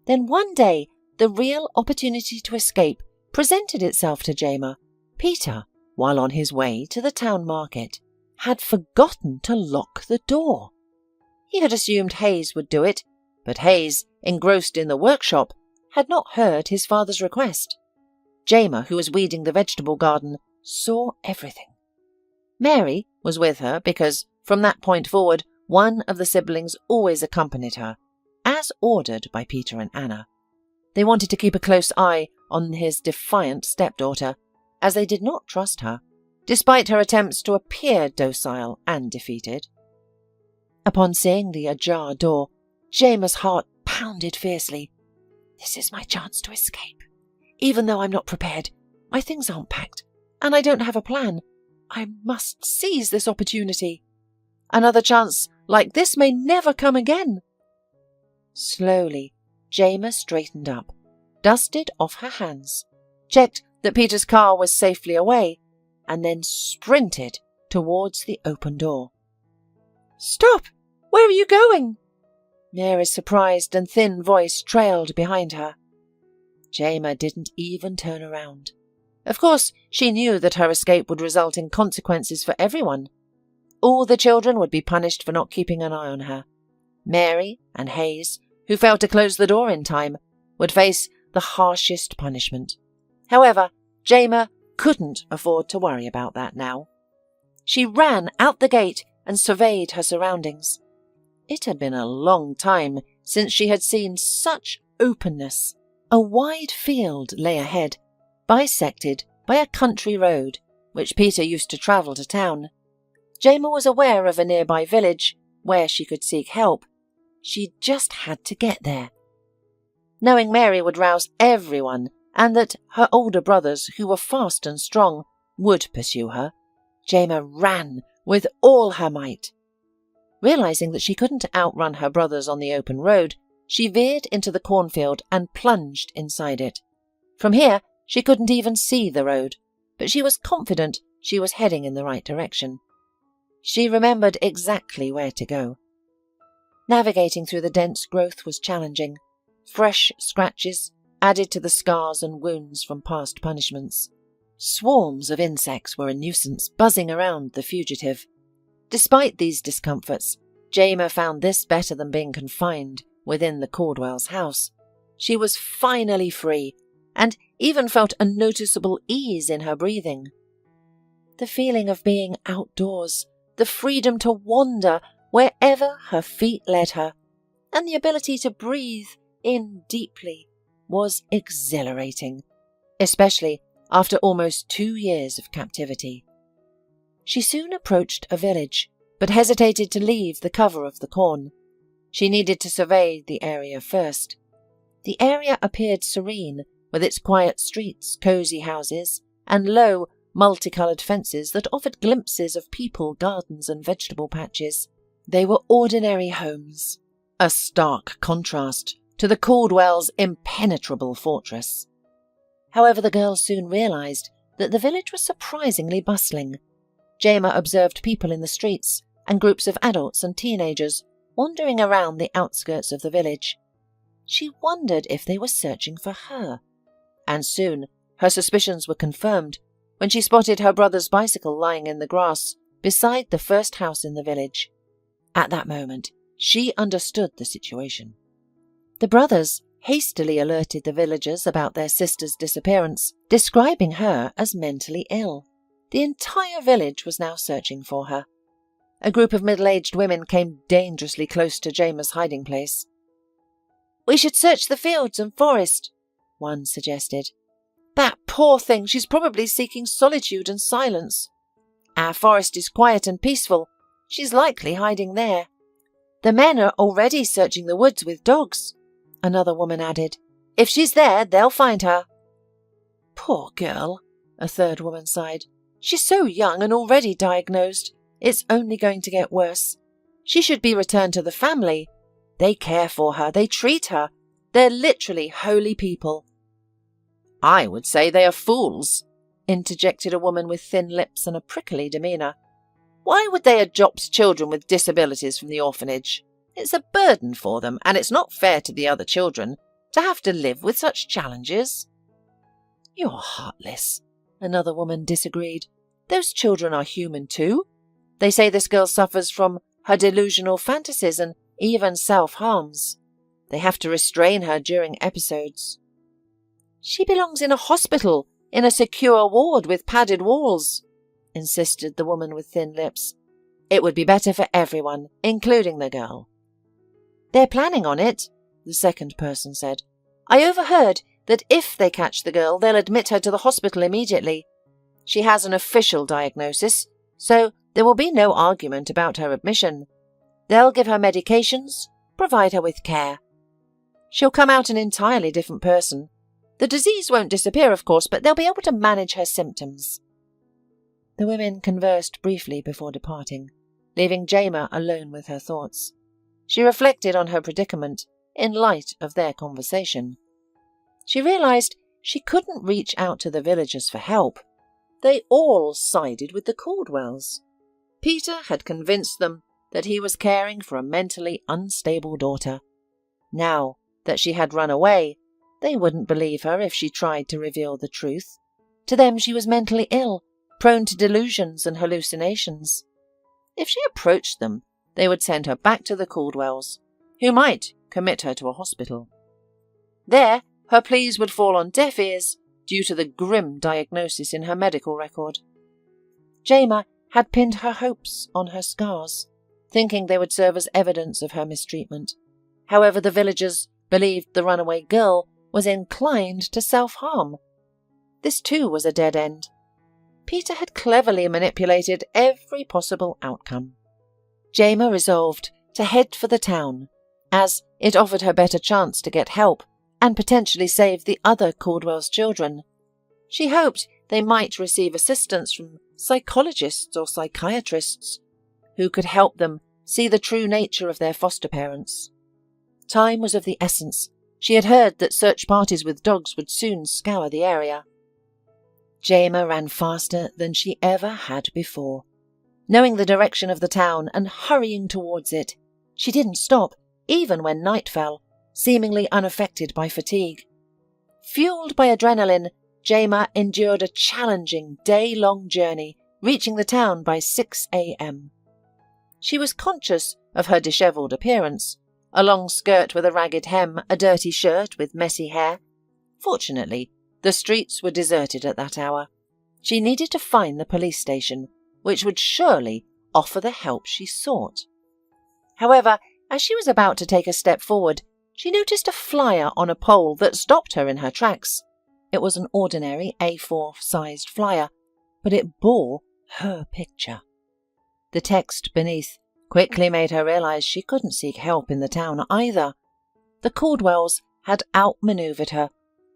Then one day, the real opportunity to escape presented itself to Jamer. Peter, while on his way to the town market, had forgotten to lock the door. He had assumed Hayes would do it, but Hayes, engrossed in the workshop, had not heard his father's request. Jamer, who was weeding the vegetable garden, saw everything. Mary was with her because, from that point forward, one of the siblings always accompanied her, as ordered by Peter and Anna. They wanted to keep a close eye on his defiant stepdaughter, as they did not trust her, despite her attempts to appear docile and defeated. Upon seeing the ajar door, Jamer's heart pounded fiercely. This is my chance to escape. Even though I'm not prepared, my things aren't packed, and I don't have a plan. I must seize this opportunity. Another chance like this may never come again. Slowly, Jamer straightened up, dusted off her hands, checked that Peter's car was safely away, and then sprinted towards the open door. "Stop! Where are you going?" Mary's surprised and thin voice trailed behind her. Jamer didn't even turn around. Of course, she knew that her escape would result in consequences for everyone. All the children would be punished for not keeping an eye on her. Mary and Hayes, who failed to close the door in time, would face the harshest punishment. However, Jamer couldn't afford to worry about that now. She ran out the gate and surveyed her surroundings. It had been a long time since she had seen such openness. A wide field lay ahead, bisected by a country road, which Peter used to travel to town. Jamer was aware of a nearby village where she could seek help. She just had to get there. Knowing Mary would rouse everyone and that her older brothers, who were fast and strong, would pursue her, Jamer ran with all her might. Realizing that she couldn't outrun her brothers on the open road, she veered into the cornfield and plunged inside it. From here, she couldn't even see the road, but she was confident she was heading in the right direction. She remembered exactly where to go. Navigating through the dense growth was challenging. Fresh scratches added to the scars and wounds from past punishments. Swarms of insects were a nuisance, buzzing around the fugitive. Despite these discomforts, Jamer found this better than being confined within the Caldwell's house. She was finally free, and even felt a noticeable ease in her breathing. The feeling of being outdoors, the freedom to wander wherever her feet led her, and the ability to breathe in deeply was exhilarating, especially after almost 2 years of captivity. She soon approached a village, but hesitated to leave the cover of the corn. She needed to survey the area first. The area appeared serene, with its quiet streets, cosy houses, and low, multicolored fences that offered glimpses of people, gardens, and vegetable patches. They were ordinary homes. a stark contrast to the Caldwell's impenetrable fortress. However, the girls soon realized that the village was surprisingly bustling. Jema observed people in the streets and groups of adults and teenagers wandering around the outskirts of the village. She wondered if they were searching for her, and soon her suspicions were confirmed when she spotted her brother's bicycle lying in the grass beside the first house in the village. At that moment, she understood the situation. The brothers hastily alerted the villagers about their sister's disappearance, describing her as mentally ill. The entire village was now searching for her. A group of middle-aged women came dangerously close to Jema's hiding place. "We should search the fields and forest," one suggested. "That poor thing, she's probably seeking solitude and silence. Our forest is quiet and peaceful. She's likely hiding there. The men are already searching the woods with dogs," another woman added. "If she's there, they'll find her." "Poor girl," a third woman sighed. "She's so young and already diagnosed. It's only going to get worse. She should be returned to the family. They care for her, they treat her. They're literally holy people." "I would say they are fools," interjected a woman with thin lips and a prickly demeanour. "Why would they adopt children with disabilities from the orphanage? It's a burden for them, and it's not fair to the other children to have to live with such challenges." "You're heartless," another woman disagreed. "Those children are human too. They say this girl suffers from her delusional fantasies and even self-harms. They have to restrain her during episodes." "She belongs in a hospital, in a secure ward with padded walls," insisted the woman with thin lips. "It would be better for everyone, including the girl." "They're planning on it," the second person said. "I overheard that if they catch the girl, they'll admit her to the hospital immediately. She has an official diagnosis, so there will be no argument about her admission. They'll give her medications, provide her with care. She'll come out an entirely different person. The disease won't disappear, of course, but they'll be able to manage her symptoms." The women conversed briefly before departing, leaving Jema alone with her thoughts. She reflected on her predicament in light of their conversation. She realized she couldn't reach out to the villagers for help. They all sided with the Caldwells. Peter had convinced them that he was caring for a mentally unstable daughter. Now that she had run away, they wouldn't believe her if she tried to reveal the truth. To them she was mentally ill, prone to delusions and hallucinations. If she approached them, they would send her back to the Caldwells, who might commit her to a hospital. There, her pleas would fall on deaf ears due to the grim diagnosis in her medical record. Jema had pinned her hopes on her scars, thinking they would serve as evidence of her mistreatment. However, the villagers believed the runaway girl was inclined to self-harm. This too was a dead end. Peter had cleverly manipulated every possible outcome. Jema resolved to head for the town, as it offered her better chance to get help and potentially save the other Caldwell's children. She hoped they might receive assistance from psychologists or psychiatrists who could help them see the true nature of their foster parents. Time was of the essence. She had heard that search parties with dogs would soon scour the area. Jema ran faster than she ever had before. Knowing the direction of the town and hurrying towards it, she didn't stop, even when night fell, seemingly unaffected by fatigue. Fueled by adrenaline, Jema endured a challenging day-long journey, reaching the town by 6 a.m. She was conscious of her dishevelled appearance, a long skirt with a ragged hem, a dirty shirt with messy hair. Fortunately, the streets were deserted at that hour. She needed to find the police station, which would surely offer the help she sought. However, as she was about to take a step forward, she noticed a flyer on a pole that stopped her in her tracks. It was an ordinary A4-sized flyer, but it bore her picture. The text beneath quickly made her realize she couldn't seek help in the town either. The Caldwells had outmaneuvered her,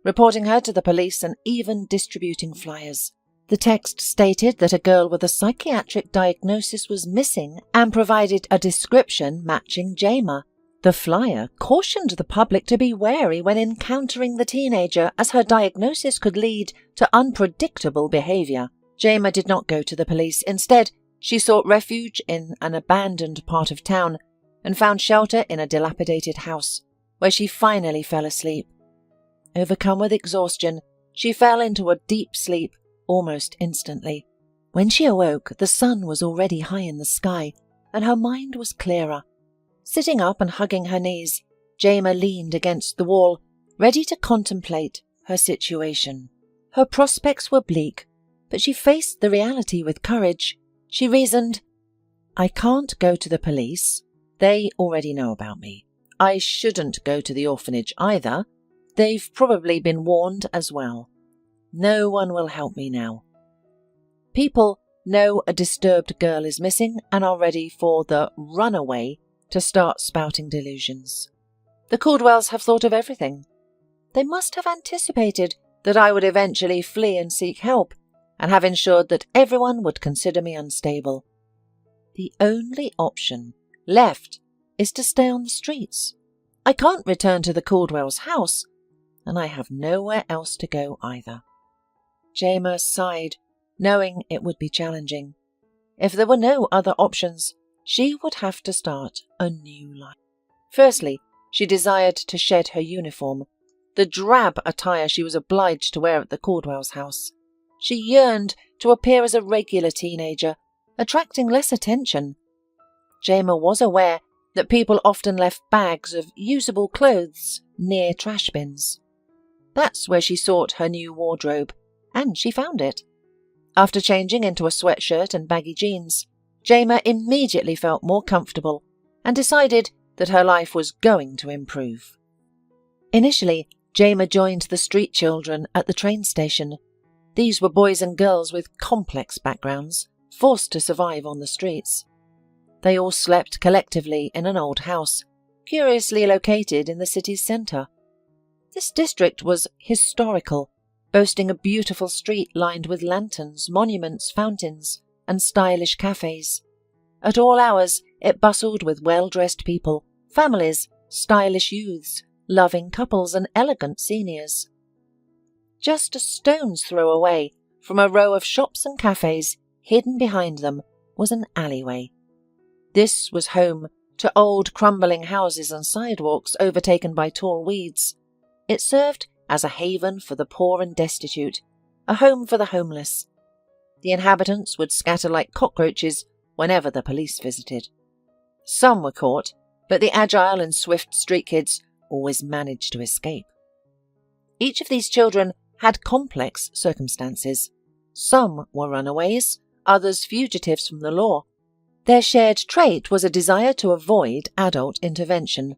reporting her to the police and even distributing flyers. The text stated that a girl with a psychiatric diagnosis was missing and provided a description matching Jema. The flyer cautioned the public to be wary when encountering the teenager, as her diagnosis could lead to unpredictable behaviour. Jayma did not go to the police. Instead, she sought refuge in an abandoned part of town and found shelter in a dilapidated house, where she finally fell asleep. Overcome with exhaustion, she fell into a deep sleep almost instantly. When she awoke, the sun was already high in the sky, and her mind was clearer. Sitting up and hugging her knees, Jayma leaned against the wall, ready to contemplate her situation. Her prospects were bleak, but she faced the reality with courage. She reasoned, I can't go to the police. They already know about me. I shouldn't go to the orphanage either. They've probably been warned as well. No one will help me now. People know a disturbed girl is missing and are ready for the runaway to start spouting delusions. The Caldwells have thought of everything. They must have anticipated that I would eventually flee and seek help, and have ensured that everyone would consider me unstable. The only option left is to stay on the streets. I can't return to the Caldwells' house, and I have nowhere else to go either. Jayma sighed, knowing it would be challenging. If there were no other options, she would have to start a new life. Firstly, she desired to shed her uniform, the drab attire she was obliged to wear at the Caldwells' house. She yearned to appear as a regular teenager, attracting less attention. Jayma was aware that people often left bags of usable clothes near trash bins. That's where she sought her new wardrobe, and she found it. After changing into a sweatshirt and baggy jeans, Jayma immediately felt more comfortable and decided that her life was going to improve. Initially, Jayma joined the street children at the train station. These were boys and girls with complex backgrounds, forced to survive on the streets. They all slept collectively in an old house, curiously located in the city's centre. This district was historical, boasting a beautiful street lined with lanterns, monuments, fountains, and stylish cafes. At all hours, it bustled with well-dressed people, families, stylish youths, loving couples, and elegant seniors. Just a stone's throw away from a row of shops and cafes, hidden behind them, was an alleyway. This was home to old crumbling houses and sidewalks overtaken by tall weeds. It served as a haven for the poor and destitute, a home for the homeless. The inhabitants would scatter like cockroaches whenever the police visited. Some were caught, but the agile and swift street kids always managed to escape. Each of these children had complex circumstances. Some were runaways, others fugitives from the law. Their shared trait was a desire to avoid adult intervention.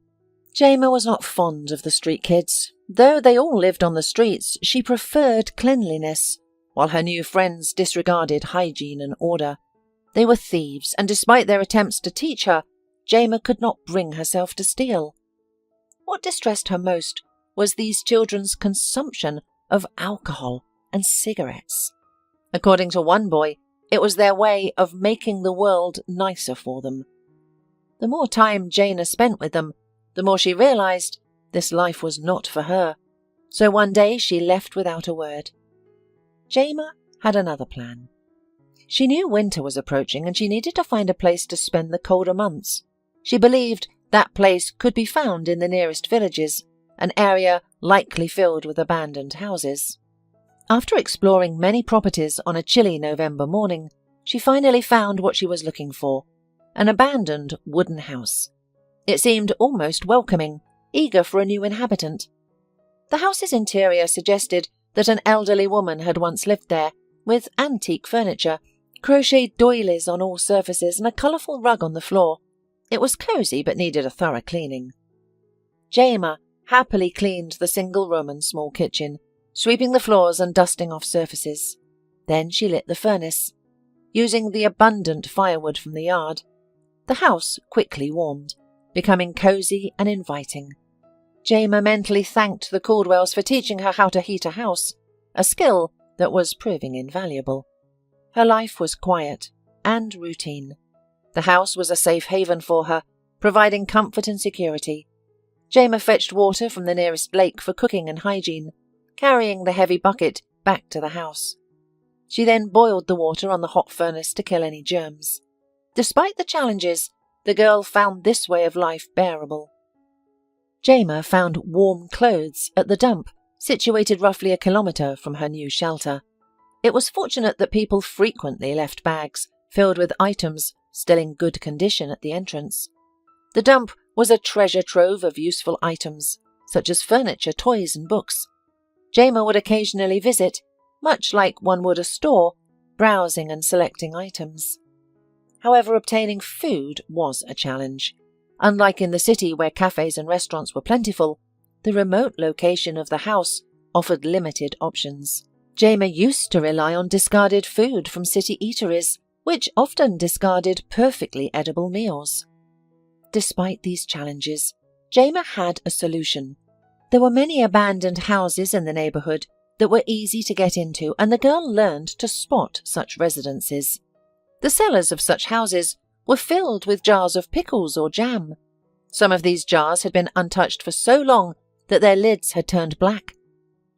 Jayma was not fond of the street kids. Though they all lived on the streets, she preferred cleanliness, while her new friends disregarded hygiene and order. They were thieves, and despite their attempts to teach her, Jayma could not bring herself to steal. What distressed her most was these children's consumption of alcohol and cigarettes. According to one boy, it was their way of making the world nicer for them. The more time Jayma spent with them, the more she realized this life was not for her. So one day she left without a word. Jayma had another plan. She knew winter was approaching and she needed to find a place to spend the colder months. She believed that place could be found in the nearest villages, an area likely filled with abandoned houses. After exploring many properties on a chilly November morning, she finally found what she was looking for, an abandoned wooden house. It seemed almost welcoming, eager for a new inhabitant. The house's interior suggested that an elderly woman had once lived there, with antique furniture, crocheted doilies on all surfaces, and a colourful rug on the floor. It was cosy but needed a thorough cleaning. Jayma happily cleaned the single room and small kitchen, sweeping the floors and dusting off surfaces. Then she lit the furnace. Using the abundant firewood from the yard, the house quickly warmed, becoming cosy and inviting. Jayma mentally thanked the Caldwells for teaching her how to heat a house, a skill that was proving invaluable. Her life was quiet and routine. The house was a safe haven for her, providing comfort and security. Jema fetched water from the nearest lake for cooking and hygiene, carrying the heavy bucket back to the house. She then boiled the water on the hot furnace to kill any germs. Despite the challenges, the girl found this way of life bearable. Jema found warm clothes at the dump, situated roughly a kilometre from her new shelter. It was fortunate that people frequently left bags filled with items still in good condition at the entrance. The dump was a treasure trove of useful items, such as furniture, toys and books. Jema would occasionally visit, much like one would a store, browsing and selecting items. However, obtaining food was a challenge. Unlike in the city where cafes and restaurants were plentiful, the remote location of the house offered limited options. Jema used to rely on discarded food from city eateries, which often discarded perfectly edible meals. Despite these challenges, Jema had a solution. There were many abandoned houses in the neighbourhood that were easy to get into, and the girl learned to spot such residences. The cellars of such houses were filled with jars of pickles or jam. Some of these jars had been untouched for so long that their lids had turned black.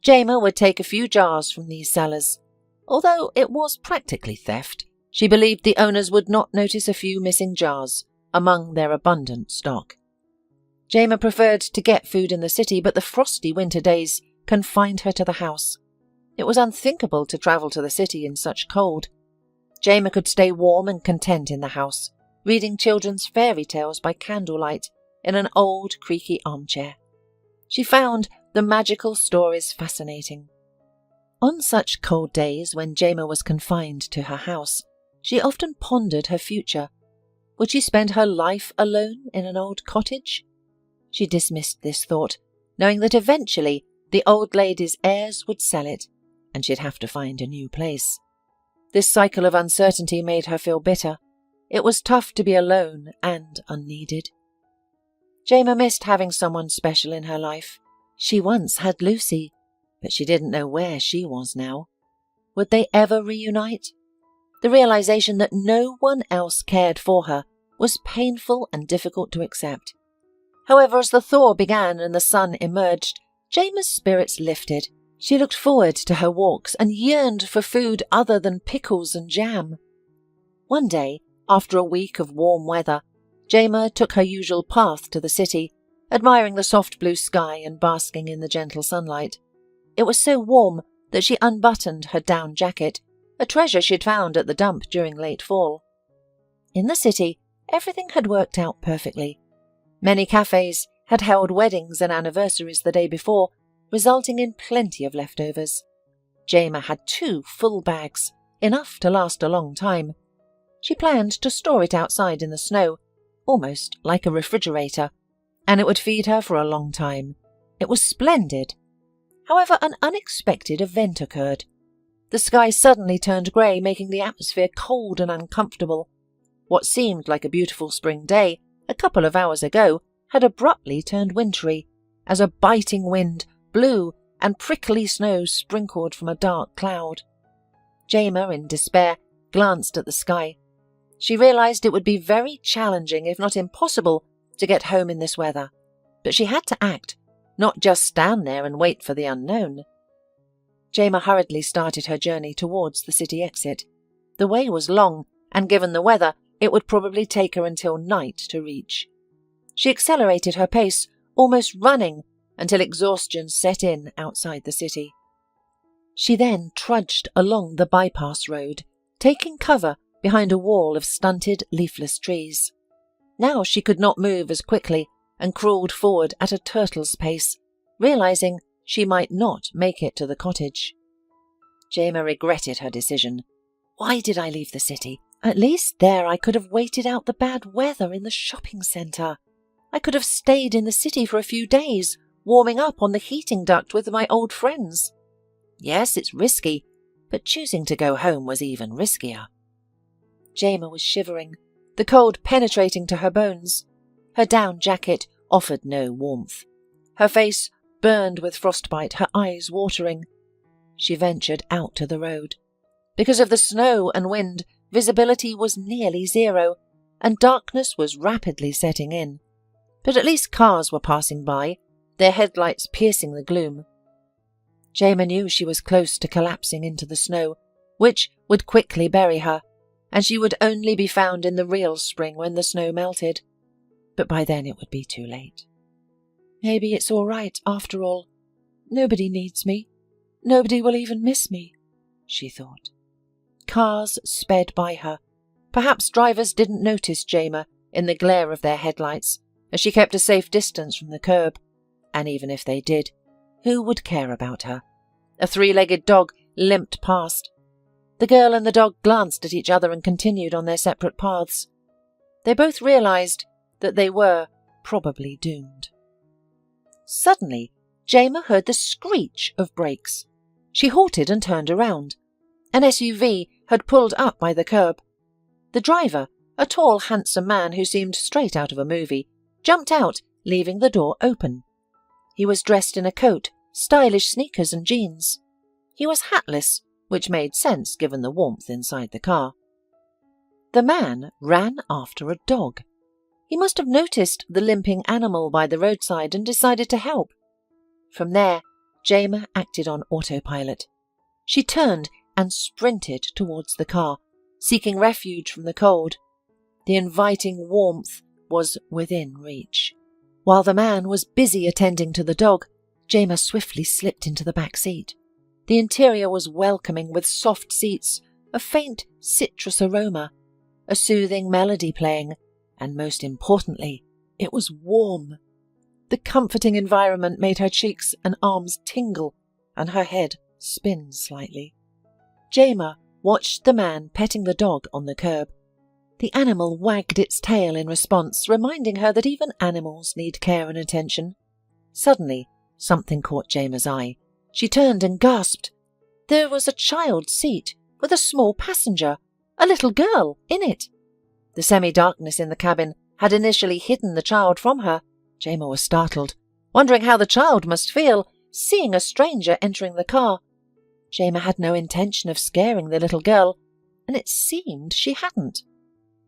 Jema would take a few jars from these cellars. Although it was practically theft, she believed the owners would not notice a few missing jars among their abundant stock. Jema preferred to get food in the city, but the frosty winter days confined her to the house. It was unthinkable to travel to the city in such cold. Jema could stay warm and content in the house, reading children's fairy tales by candlelight in an old, creaky armchair. She found the magical stories fascinating. On such cold days when Jema was confined to her house, she often pondered her future. Would she spend her life alone in an old cottage? She dismissed this thought, knowing that eventually the old lady's heirs would sell it, and she'd have to find a new place. This cycle of uncertainty made her feel bitter. It was tough to be alone and unneeded. Jema missed having someone special in her life. She once had Lucy, but she didn't know where she was now. Would they ever reunite? The realization that no one else cared for her was painful and difficult to accept. However, as the thaw began and the sun emerged, Jema's spirits lifted. She looked forward to her walks and yearned for food other than pickles and jam. One day, after a week of warm weather, Jema took her usual path to the city, admiring the soft blue sky and basking in the gentle sunlight. It was so warm that she unbuttoned her down jacket, a treasure she'd found at the dump during late fall. In the city, everything had worked out perfectly. Many cafes had held weddings and anniversaries the day before, resulting in plenty of leftovers. Jema had 2 full bags, enough to last a long time. She planned to store it outside in the snow, almost like a refrigerator, and it would feed her for a long time. It was splendid. However, an unexpected event occurred. The sky suddenly turned grey, making the atmosphere cold and uncomfortable. What seemed like a beautiful spring day a couple of hours ago had abruptly turned wintry, as a biting wind blew and prickly snow sprinkled from a dark cloud. Jema, in despair, glanced at the sky. She realized it would be very challenging, if not impossible, to get home in this weather. But she had to act, not just stand there and wait for the unknown. Jema hurriedly started her journey towards the city exit. The way was long, and given the weather, it would probably take her until night to reach. She accelerated her pace, almost running, until exhaustion set in outside the city. She then trudged along the bypass road, taking cover behind a wall of stunted, leafless trees. Now she could not move as quickly and crawled forward at a turtle's pace, realizing she might not make it to the cottage. Jema regretted her decision. Why did I leave the city? At least there I could have waited out the bad weather in the shopping centre. I could have stayed in the city for a few days, warming up on the heating duct with my old friends. Yes, it's risky, but choosing to go home was even riskier. Jema was shivering, the cold penetrating to her bones. Her down jacket offered no warmth. Her face burned with frostbite, her eyes watering. She ventured out to the road. Because of the snow and wind, visibility was nearly zero, and darkness was rapidly setting in. But at least cars were passing by, their headlights piercing the gloom. Jema knew she was close to collapsing into the snow, which would quickly bury her, and she would only be found in the real spring when the snow melted. But by then it would be too late. Maybe it's all right after all. Nobody needs me. Nobody will even miss me, she thought. Cars sped by her. Perhaps drivers didn't notice Jema in the glare of their headlights, as she kept a safe distance from the curb. And even if they did, who would care about her? A three-legged dog limped past. The girl and the dog glanced at each other and continued on their separate paths. They both realized that they were probably doomed. Suddenly, Jema heard the screech of brakes. She halted and turned around. An SUV had pulled up by the curb. The driver, a tall, handsome man who seemed straight out of a movie, jumped out, leaving the door open. He was dressed in a coat, stylish sneakers and jeans. He was hatless, which made sense given the warmth inside the car. The man ran after a dog. He must have noticed the limping animal by the roadside and decided to help. From there, Jema acted on autopilot. She turned and sprinted towards the car, seeking refuge from the cold. The inviting warmth was within reach. While the man was busy attending to the dog, Jema swiftly slipped into the back seat. The interior was welcoming with soft seats, a faint citrus aroma, a soothing melody playing, and most importantly, it was warm. The comforting environment made her cheeks and arms tingle and her head spin slightly. Jema watched the man petting the dog on the curb. The animal wagged its tail in response, reminding her that even animals need care and attention. Suddenly, something caught Jema's eye. She turned and gasped. There was a child's seat with a small passenger, a little girl, in it. The semi-darkness in the cabin had initially hidden the child from her. Jema was startled, wondering how the child must feel, seeing a stranger entering the car. Jema had no intention of scaring the little girl, and it seemed she hadn't.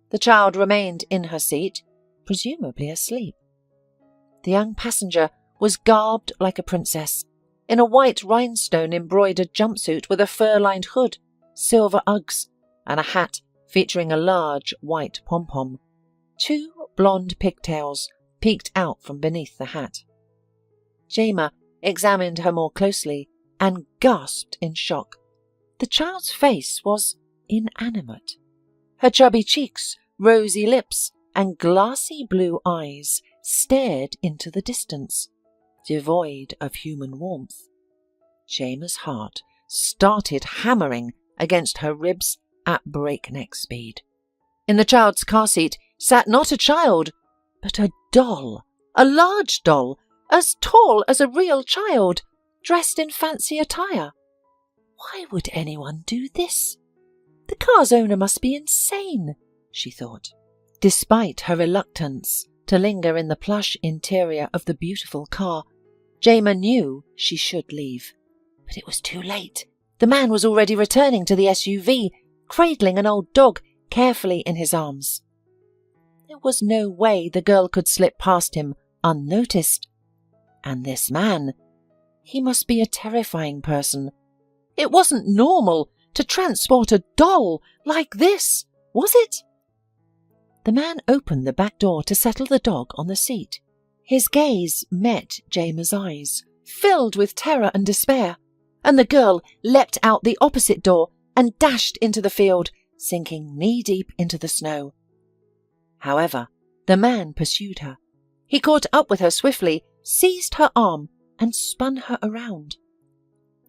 The child remained in her seat, presumably asleep. The young passenger was garbed like a princess, in a white rhinestone-embroidered jumpsuit with a fur-lined hood, silver Uggs, and a hat featuring a large white pom-pom. 2 blonde pigtails peeked out from beneath the hat. Jema examined her more closely and gasped in shock. The child's face was inanimate. Her chubby cheeks, rosy lips, and glassy blue eyes stared into the distance, devoid of human warmth. Jema's heart started hammering against her ribs at breakneck speed. In the child's car seat sat not a child, but a doll, a large doll, as tall as a real child, dressed in fancy attire. Why would anyone do this? The car's owner must be insane, she thought. Despite her reluctance to linger in the plush interior of the beautiful car, Jema knew she should leave. But it was too late. The man was already returning to the SUV, cradling an old dog carefully in his arms. There was no way the girl could slip past him unnoticed. And this man, he must be a terrifying person. It wasn't normal to transport a doll like this, was it? The man opened the back door to settle the dog on the seat. His gaze met Jema's eyes, filled with terror and despair, and the girl leapt out the opposite door and dashed into the field, sinking knee-deep into the snow. However, the man pursued her. He caught up with her swiftly, seized her arm, and spun her around.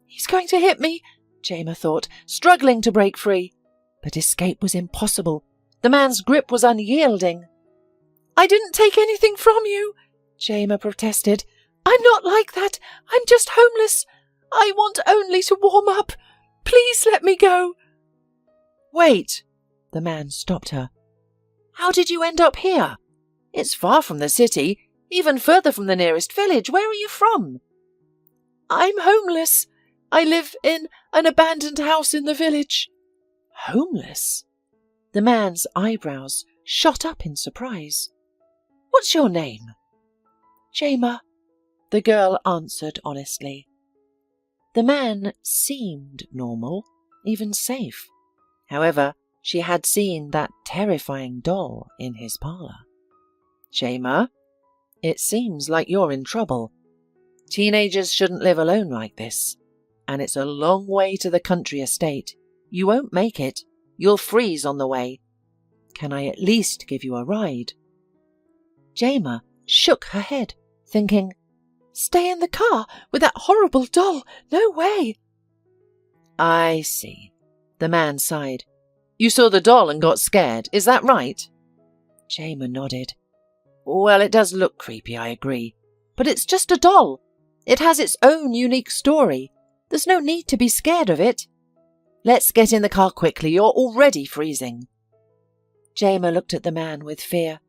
He's going to hit me, Jema thought, struggling to break free. But escape was impossible. The man's grip was unyielding. I didn't take anything from you, Jema protested. I'm not like that. I'm just homeless. I want only to warm up. Please let me go. Wait, the man stopped her. How did you end up here? It's far from the city, even further from the nearest village. Where are you from? I'm homeless. I live in an abandoned house in the village. Homeless? The man's eyebrows shot up in surprise. "What's your name?" "Jama," the girl answered honestly. The man seemed normal, even safe. However, she had seen that terrifying doll in his parlour. "Jama, it seems like you're in trouble. Teenagers shouldn't live alone like this. And it's a long way to the country estate. You won't make it. You'll freeze on the way. Can I at least give you a ride?" Jama shook her head, thinking, "Stay in the car with that horrible doll. No way." "I see." The man sighed. "You saw the doll and got scared, is that right?" Jama nodded. "Well, it does look creepy, I agree. But it's just a doll. It has its own unique story. There's no need to be scared of it. Let's get in the car quickly, you're already freezing." Jama looked at the man with fear.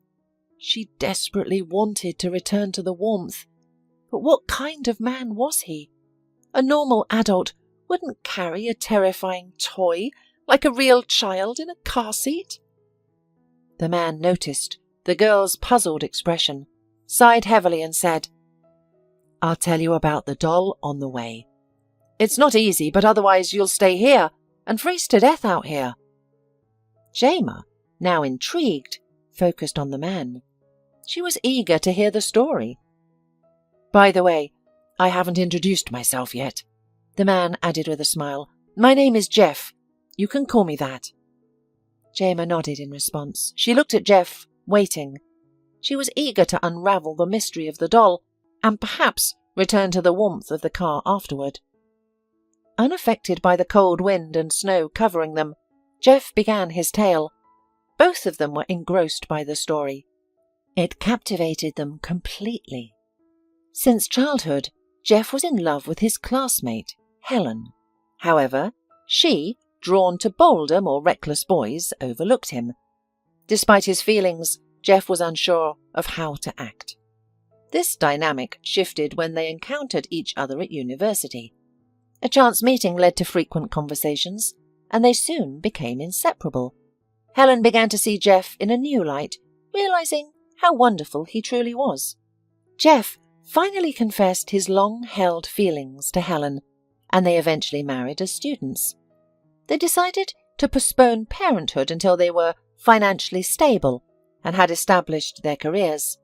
She desperately wanted to return to the warmth. But what kind of man was he? A normal adult wouldn't carry a terrifying toy like a real child in a car seat. The man noticed the girl's puzzled expression, sighed heavily and said, "I'll tell you about the doll on the way. It's not easy, but otherwise you'll stay here and freeze to death out here." Jama, now intrigued, focused on the man. She was eager to hear the story. "By the way, I haven't introduced myself yet," the man added with a smile. "My name is Jeff. You can call me that." Jama nodded in response. She looked at Jeff, waiting. She was eager to unravel the mystery of the doll and perhaps return to the warmth of the car afterward. Unaffected by the cold wind and snow covering them, Jeff began his tale. Both of them were engrossed by the story. It captivated them completely. Since childhood, Jeff was in love with his classmate, Helen. However, she, drawn to bolder, more reckless boys, overlooked him. Despite his feelings, Jeff was unsure of how to act. This dynamic shifted when they encountered each other at university. A chance meeting led to frequent conversations, and they soon became inseparable. Helen began to see Jeff in a new light, realizing how wonderful he truly was. Jeff finally confessed his long-held feelings to Helen, and they eventually married as students. They decided to postpone parenthood until they were financially stable and had established their careers.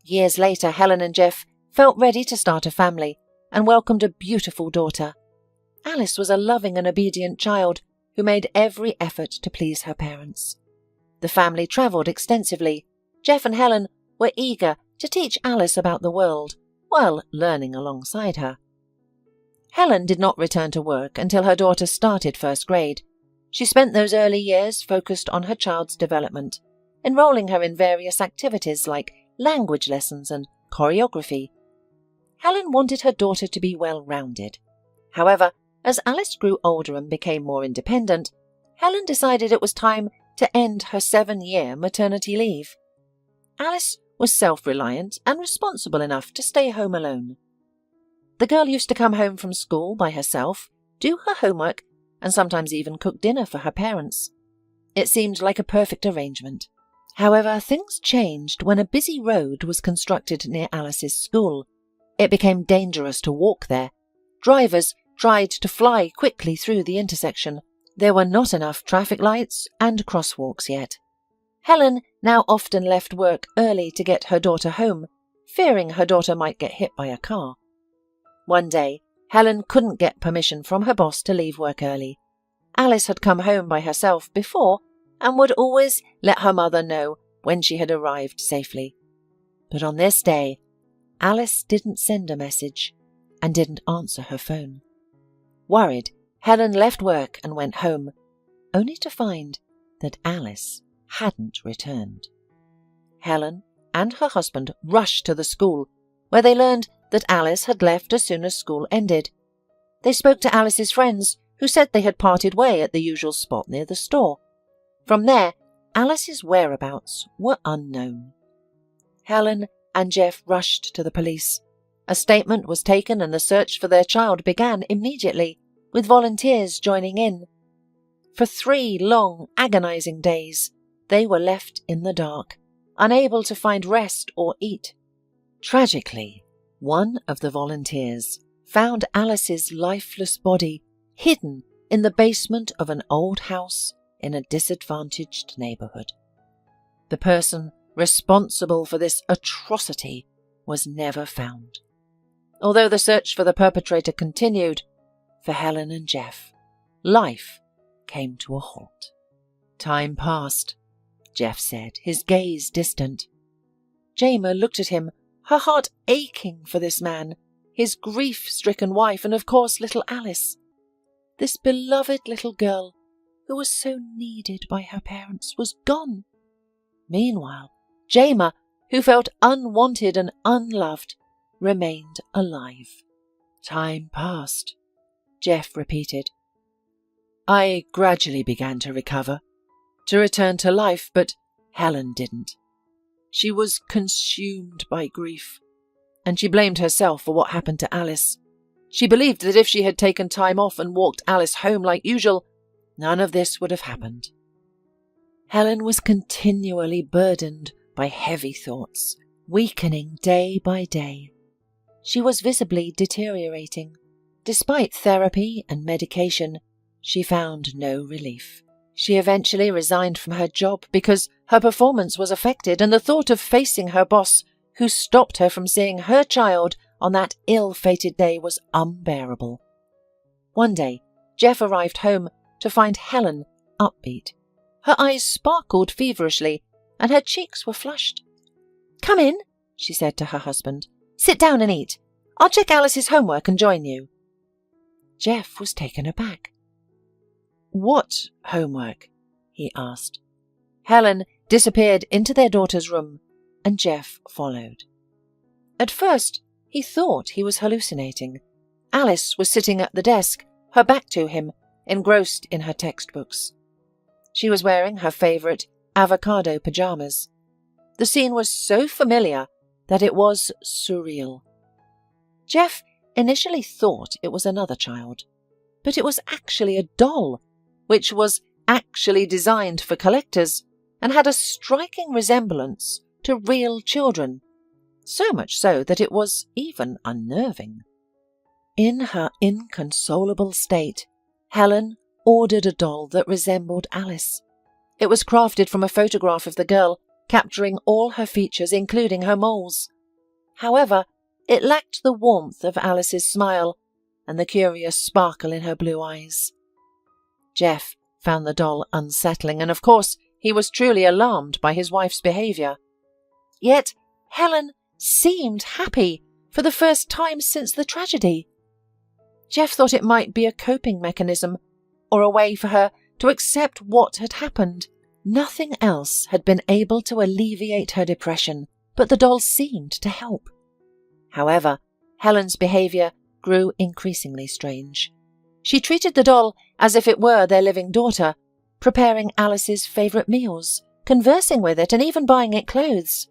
Years later, Helen and Jeff felt ready to start a family and welcomed a beautiful daughter. Alice was a loving and obedient child who made every effort to please her parents. The family travelled extensively. Jeff and Helen were eager to teach Alice about the world while learning alongside her. Helen did not return to work until her daughter started first grade. She spent those early years focused on her child's development, enrolling her in various activities like language lessons and choreography. Helen wanted her daughter to be well-rounded. However, as Alice grew older and became more independent, Helen decided it was time to end her 7-year maternity leave. Alice was self-reliant and responsible enough to stay home alone. The girl used to come home from school by herself, do her homework, and sometimes even cook dinner for her parents. It seemed like a perfect arrangement. However, things changed when a busy road was constructed near Alice's school. It became dangerous to walk there. Drivers tried to fly quickly through the intersection. There were not enough traffic lights and crosswalks yet. Helen now often left work early to get her daughter home, fearing her daughter might get hit by a car. One day, Helen couldn't get permission from her boss to leave work early. Alice had come home by herself before and would always let her mother know when she had arrived safely. But on this day, Alice didn't send a message and didn't answer her phone. Worried, Helen left work and went home, only to find that Alice hadn't returned. Helen and her husband rushed to the school, where they learned that Alice had left as soon as school ended. They spoke to Alice's friends, who said they had parted way at the usual spot near the store. From there, Alice's whereabouts were unknown. Helen and Jeff rushed to the police. A statement was taken and the search for their child began immediately, with volunteers joining in. For 3 long, agonizing days, they were left in the dark, unable to find rest or eat. Tragically, one of the volunteers found Alice's lifeless body hidden in the basement of an old house in a disadvantaged neighborhood. The person responsible for this atrocity was never found. Although the search for the perpetrator continued, for Helen and Jeff, life came to a halt. Time passed, Jeff said, his gaze distant. Jama looked at him, her heart aching for this man, his grief-stricken wife, and of course little Alice. This beloved little girl, who was so needed by her parents, was gone. Meanwhile, Jama, who felt unwanted and unloved, remained alive. Time passed, Jeff repeated. I gradually began to recover, to return to life, but Helen didn't. She was consumed by grief, and she blamed herself for what happened to Alice. She believed that if she had taken time off and walked Alice home like usual, none of this would have happened. Helen was continually burdened by heavy thoughts, weakening day by day. She was visibly deteriorating. Despite therapy and medication, she found no relief. She eventually resigned from her job because her performance was affected, and the thought of facing her boss, who stopped her from seeing her child on that ill-fated day, was unbearable. One day, Jeff arrived home to find Helen upbeat. Her eyes sparkled feverishly, and her cheeks were flushed. "Come in," she said to her husband. "Sit down and eat. I'll check Alice's homework and join you." Jeff was taken aback. "What homework?" he asked. Helen disappeared into their daughter's room, and Jeff followed. At first, he thought he was hallucinating. Alice was sitting at the desk, her back to him, engrossed in her textbooks. She was wearing her favourite avocado pajamas. The scene was so familiar that it was surreal. Jeff initially thought it was another child, but it was actually a doll, which was actually designed for collectors and had a striking resemblance to real children, so much so that it was even unnerving. In her inconsolable state, Helen ordered a doll that resembled Alice. It was crafted from a photograph of the girl, capturing all her features, including her moles. However, it lacked the warmth of Alice's smile and the curious sparkle in her blue eyes. Jeff found the doll unsettling, and of course he was truly alarmed by his wife's behaviour. Yet Helen seemed happy for the first time since the tragedy. Jeff thought it might be a coping mechanism, or a way for her to accept what had happened. Nothing else had been able to alleviate her depression, but the doll seemed to help. However, Helen's behaviour grew increasingly strange. She treated the doll as if it were their living daughter, preparing Alice's favourite meals, conversing with it, and even buying it clothes.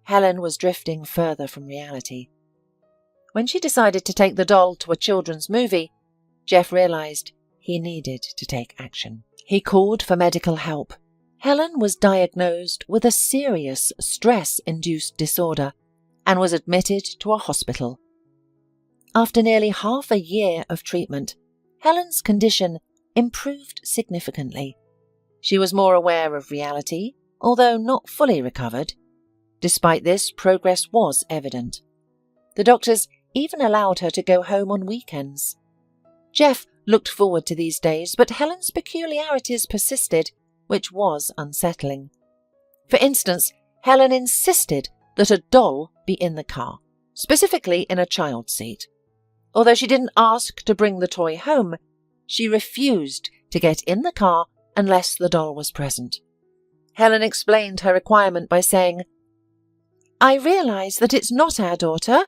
Helen was drifting further from reality. When she decided to take the doll to a children's movie, Jeff realised he needed to take action. He called for medical help. Helen was diagnosed with a serious stress-induced disorder and was admitted to a hospital. After nearly half a year of treatment, Helen's condition improved significantly. She was more aware of reality, although not fully recovered. Despite this, progress was evident. The doctors even allowed her to go home on weekends. Jeff looked forward to these days, but Helen's peculiarities persisted, which was unsettling. For instance, Helen insisted that a doll be in the car, specifically in a child's seat. Although she didn't ask to bring the toy home, she refused to get in the car unless the doll was present. Helen explained her requirement by saying, "I realise that it's not our daughter.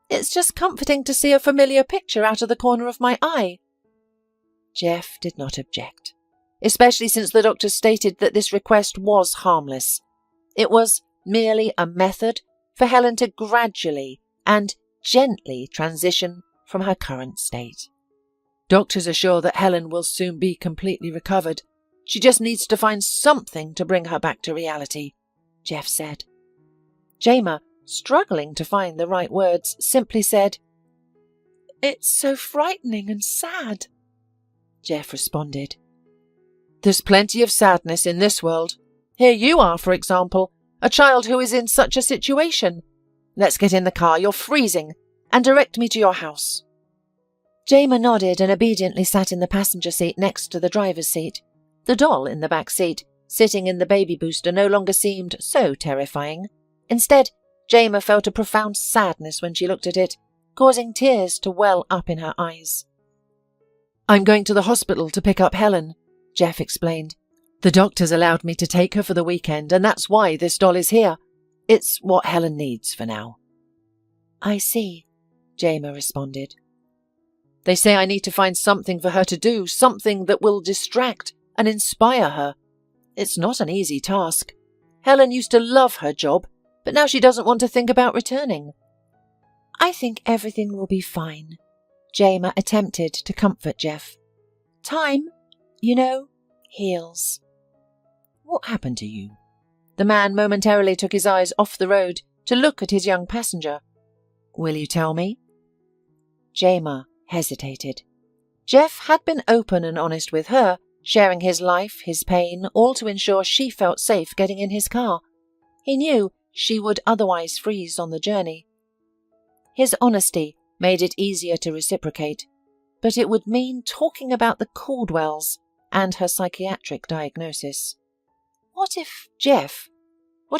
It's just comforting to see a familiar picture out of the corner of my eye." Jeff did not object, especially since the doctor stated that this request was harmless. It was merely a method for Helen to gradually and gently transition from her current state. Doctors assure that Helen will soon be completely recovered. She just needs to find something to bring her back to reality, Jeff said. Jamer, struggling to find the right words, simply said, "It's so frightening and sad." Jeff responded, "There's plenty of sadness in this world. Here you are, for example, a child who is in such a situation. Let's get in the car, you're freezing, and direct me to your house." Jamer nodded and obediently sat in the passenger seat next to the driver's seat. The doll in the back seat, sitting in the baby booster, no longer seemed so terrifying. Instead, Jamer felt a profound sadness when she looked at it, causing tears to well up in her eyes. "I'm going to the hospital to pick up Helen," Jeff explained. "The doctors allowed me to take her for the weekend, and that's why this doll is here. It's what Helen needs for now." "I see," Jamer responded. "They say I need to find something for her to do, something that will distract and inspire her. It's not an easy task. Helen used to love her job, but now she doesn't want to think about returning." "I think everything will be fine," Jamer attempted to comfort Jeff. "Time, heals." "What happened to you?" The man momentarily took his eyes off the road to look at his young passenger. "Will you tell me?" Jamer hesitated. Jeff had been open and honest with her, sharing his life, his pain, all to ensure she felt safe getting in his car. He knew she would otherwise freeze on the journey. His honesty made it easier to reciprocate, but it would mean talking about the Caldwells and her psychiatric diagnosis. What if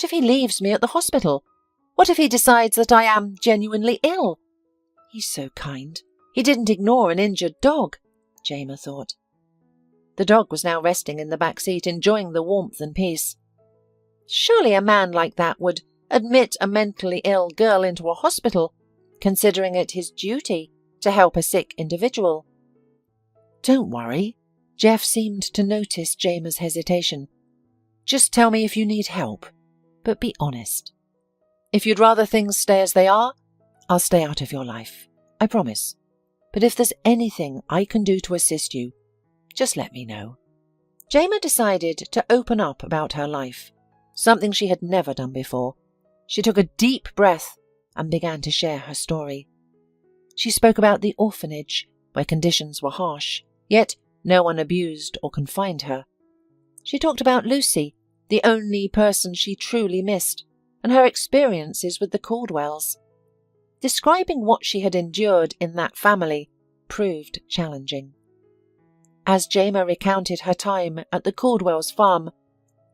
he leaves me at the hospital? What if he decides that I am genuinely ill? He's so kind. He didn't ignore an injured dog, Jamer thought. The dog was now resting in the back seat, enjoying the warmth and peace. Surely a man like that would admit a mentally ill girl into a hospital, considering it his duty to help a sick individual. "Don't worry." Jeff seemed to notice Jamer's hesitation. "Just tell me if you need help, but be honest. If you'd rather things stay as they are, I'll stay out of your life. I promise. But if there's anything I can do to assist you, just let me know." Jamer decided to open up about her life, something she had never done before. She took a deep breath and began to share her story. She spoke about the orphanage, where conditions were harsh, yet no one abused or confined her. She talked about Lucy, the only person she truly missed, and her experiences with the Caldwells. Describing what she had endured in that family proved challenging. As Jamer recounted her time at the Caldwells' farm,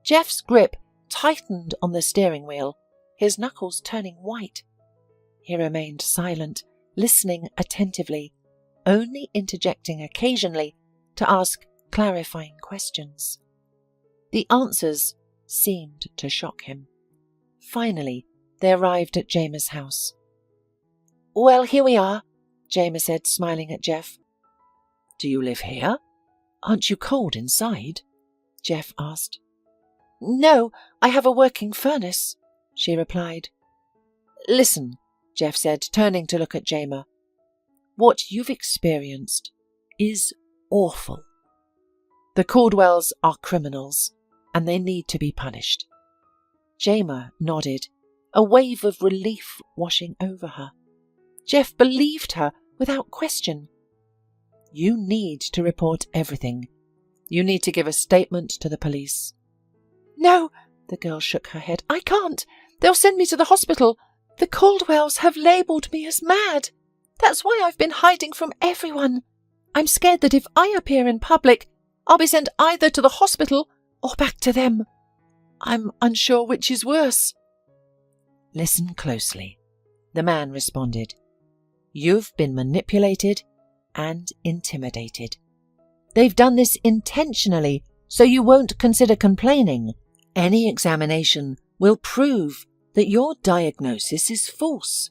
Jeff's grip tightened on the steering wheel, his knuckles turning white. He remained silent, listening attentively, only interjecting occasionally to ask clarifying questions. The answers seemed to shock him. Finally, they arrived at Jamer's house. "Well, here we are," Jamer said, smiling at Jeff. "Do you live here? Aren't you cold inside?" Jeff asked. "No, I have a working furnace," she replied. "Listen," Jeff said, turning to look at Jamer. "What you've experienced is awful. The Caldwells are criminals, and they need to be punished." Jamer nodded, a wave of relief washing over her. Jeff believed her without question. "You need to report everything. You need to give a statement to the police." "No," the girl shook her head. "I can't. They'll send me to the hospital. The Caldwells have labelled me as mad. That's why I've been hiding from everyone. I'm scared that if I appear in public, I'll be sent either to the hospital or back to them. I'm unsure which is worse." "Listen closely," the man responded. "You've been manipulated and intimidated. They've done this intentionally, so you won't consider complaining. Any examination will prove that your diagnosis is false.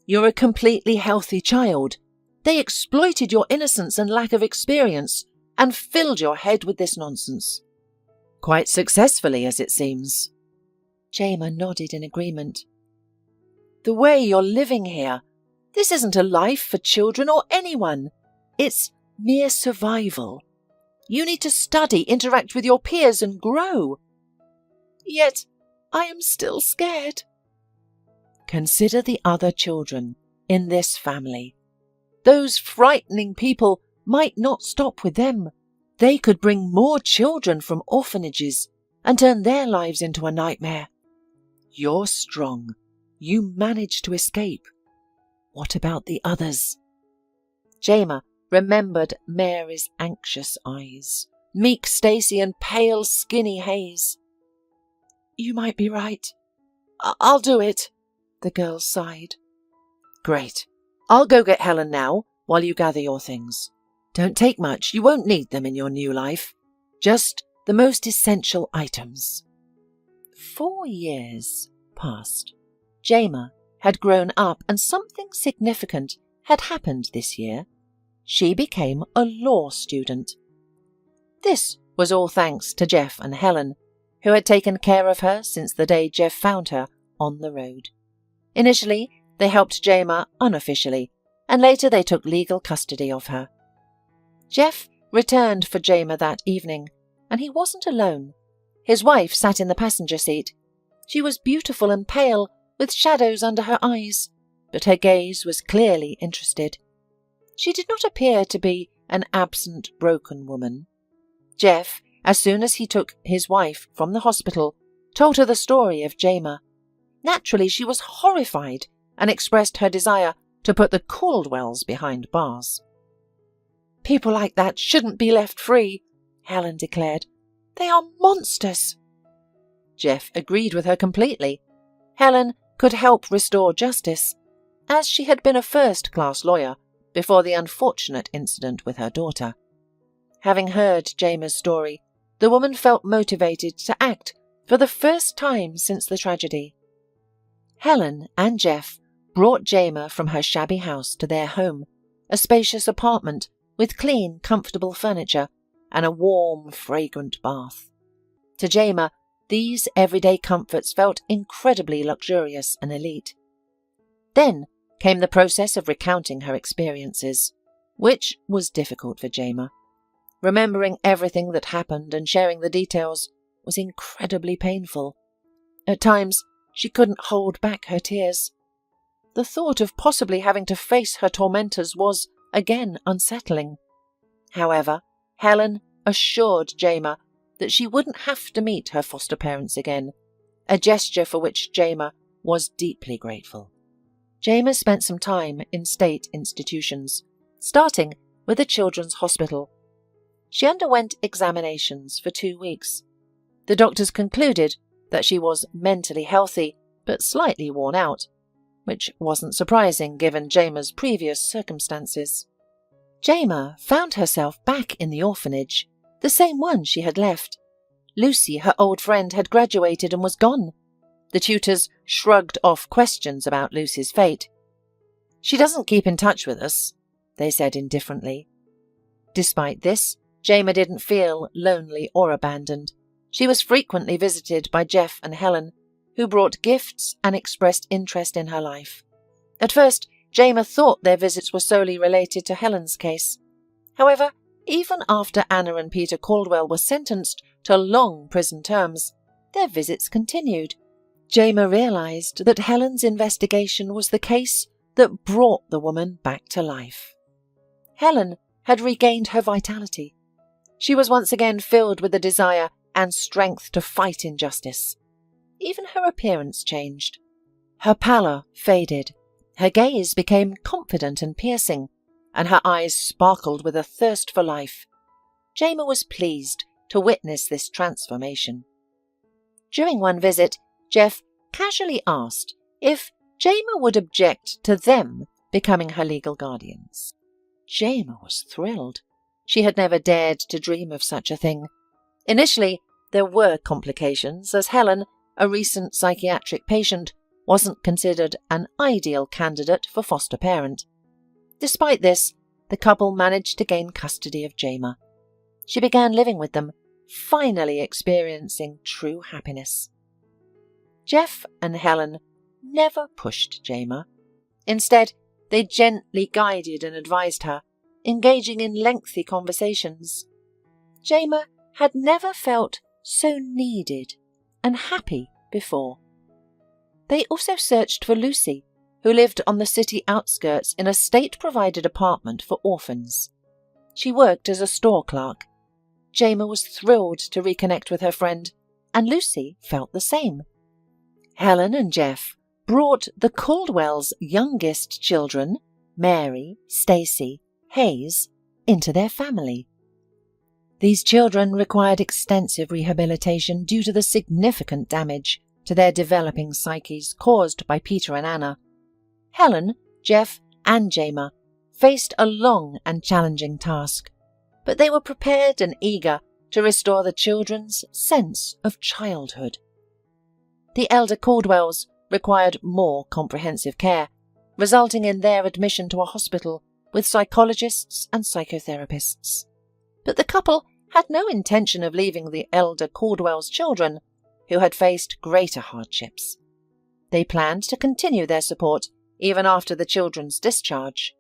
You're a completely healthy child. They exploited your innocence and lack of experience and filled your head with this nonsense. Quite successfully, as it seems." Jamer nodded in agreement. "The way you're living here, this isn't a life for children or anyone. It's mere survival. You need to study, interact with your peers, and grow. Yet, I am still scared. Consider the other children in this family. Those frightening people might not stop with them. They could bring more children from orphanages and turn their lives into a nightmare. You're strong. You managed to escape. What about the others? Jema remembered Mary's anxious eyes, meek Stacy and pale, skinny Hayes. You might be right. I'll do it, the girl sighed. Great. I'll go get Helen now while you gather your things. Don't take much. You won't need them in your new life. Just the most essential items. 4 years passed. Jema had grown up and something significant had happened this year. She became a law student. This was all thanks to Jeff and Helen, who had taken care of her since the day Jeff found her on the road. Initially, they helped Jema unofficially, and later they took legal custody of her. Jeff returned for Jema that evening, and he wasn't alone. His wife sat in the passenger seat. She was beautiful and pale, with shadows under her eyes, but her gaze was clearly interested. She did not appear to be an absent, broken woman. Jeff, as soon as he took his wife from the hospital, told her the story of Jema. Naturally, she was horrified and expressed her desire to put the Caldwells behind bars. People like that shouldn't be left free, Helen declared. They are monsters. Jeff agreed with her completely. Helen could help restore justice, as she had been a first-class lawyer before the unfortunate incident with her daughter. Having heard Jema's story, the woman felt motivated to act for the first time since the tragedy. Helen and Jeff brought Jema from her shabby house to their home, a spacious apartment with clean, comfortable furniture and a warm, fragrant bath. To Jema, these everyday comforts felt incredibly luxurious and elite. Then came the process of recounting her experiences, which was difficult for Jema. Remembering everything that happened and sharing the details was incredibly painful. At times, she couldn't hold back her tears. The thought of possibly having to face her tormentors was, again, unsettling. However, Helen assured Jema that she wouldn't have to meet her foster parents again, a gesture for which Jema was deeply grateful. Jema spent some time in state institutions, starting with a children's hospital. She underwent examinations for 2 weeks. The doctors concluded that she was mentally healthy but slightly worn out, which wasn't surprising given Jema's previous circumstances. Jema found herself back in the orphanage, the same one she had left. Lucy, her old friend, had graduated and was gone. The tutors shrugged off questions about Lucy's fate. She doesn't keep in touch with us, they said indifferently. Despite this, Jema didn't feel lonely or abandoned. She was frequently visited by Jeff and Helen, who brought gifts and expressed interest in her life. At first, Jema thought their visits were solely related to Helen's case. However, even after Anna and Peter Caldwell were sentenced to long prison terms, their visits continued. Jema realized that Helen's investigation was the case that brought the woman back to life. Helen had regained her vitality. She was once again filled with the desire and strength to fight injustice. Even her appearance changed. Her pallor faded. Her gaze became confident and piercing, and her eyes sparkled with a thirst for life. Jema was pleased to witness this transformation. During one visit, Jeff casually asked if Jema would object to them becoming her legal guardians. Jema was thrilled. She had never dared to dream of such a thing. Initially, there were complications, as Helen, a recent psychiatric patient, wasn't considered an ideal candidate for foster parent. Despite this, the couple managed to gain custody of Jema. She began living with them, finally experiencing true happiness. Jeff and Helen never pushed Jema. Instead, they gently guided and advised her, engaging in lengthy conversations. Jamer had never felt so needed and happy before. They also searched for Lucy, who lived on the city outskirts in a state-provided apartment for orphans. She worked as a store clerk. Jamer was thrilled to reconnect with her friend, and Lucy felt the same. Helen and Jeff brought the Caldwells' youngest children, Mary, Stacy, Hayes, into their family. These children required extensive rehabilitation due to the significant damage to their developing psyches caused by Peter and Anna. Helen, Jeff, and Jamer faced a long and challenging task, but they were prepared and eager to restore the children's sense of childhood. The elder Caldwells required more comprehensive care, resulting in their admission to a hospital with psychologists and psychotherapists. But the couple had no intention of leaving the elder Caldwell's children, who had faced greater hardships. They planned to continue their support even after the children's discharge.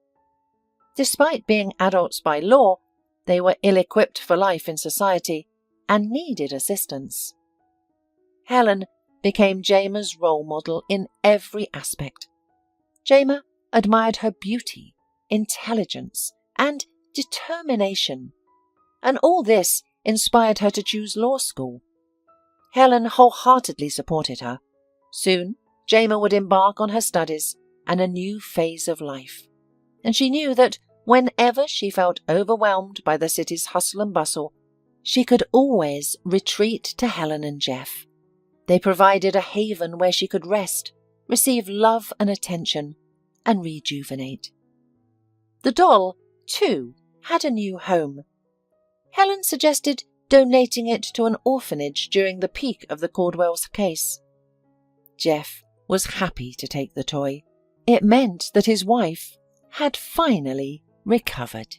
Despite being adults by law, they were ill-equipped for life in society and needed assistance. Helen became Jamer's role model in every aspect. Jamer admired her beauty, intelligence, and determination, and all this inspired her to choose law school. Helen wholeheartedly supported her. Soon, Jamer would embark on her studies and a new phase of life, and she knew that whenever she felt overwhelmed by the city's hustle and bustle, she could always retreat to Helen and Jeff. They provided a haven where she could rest, receive love and attention, and rejuvenate. The doll, too, had a new home. Helen suggested donating it to an orphanage during the peak of the Caldwell's case. Jeff was happy to take the toy. It meant that his wife had finally recovered.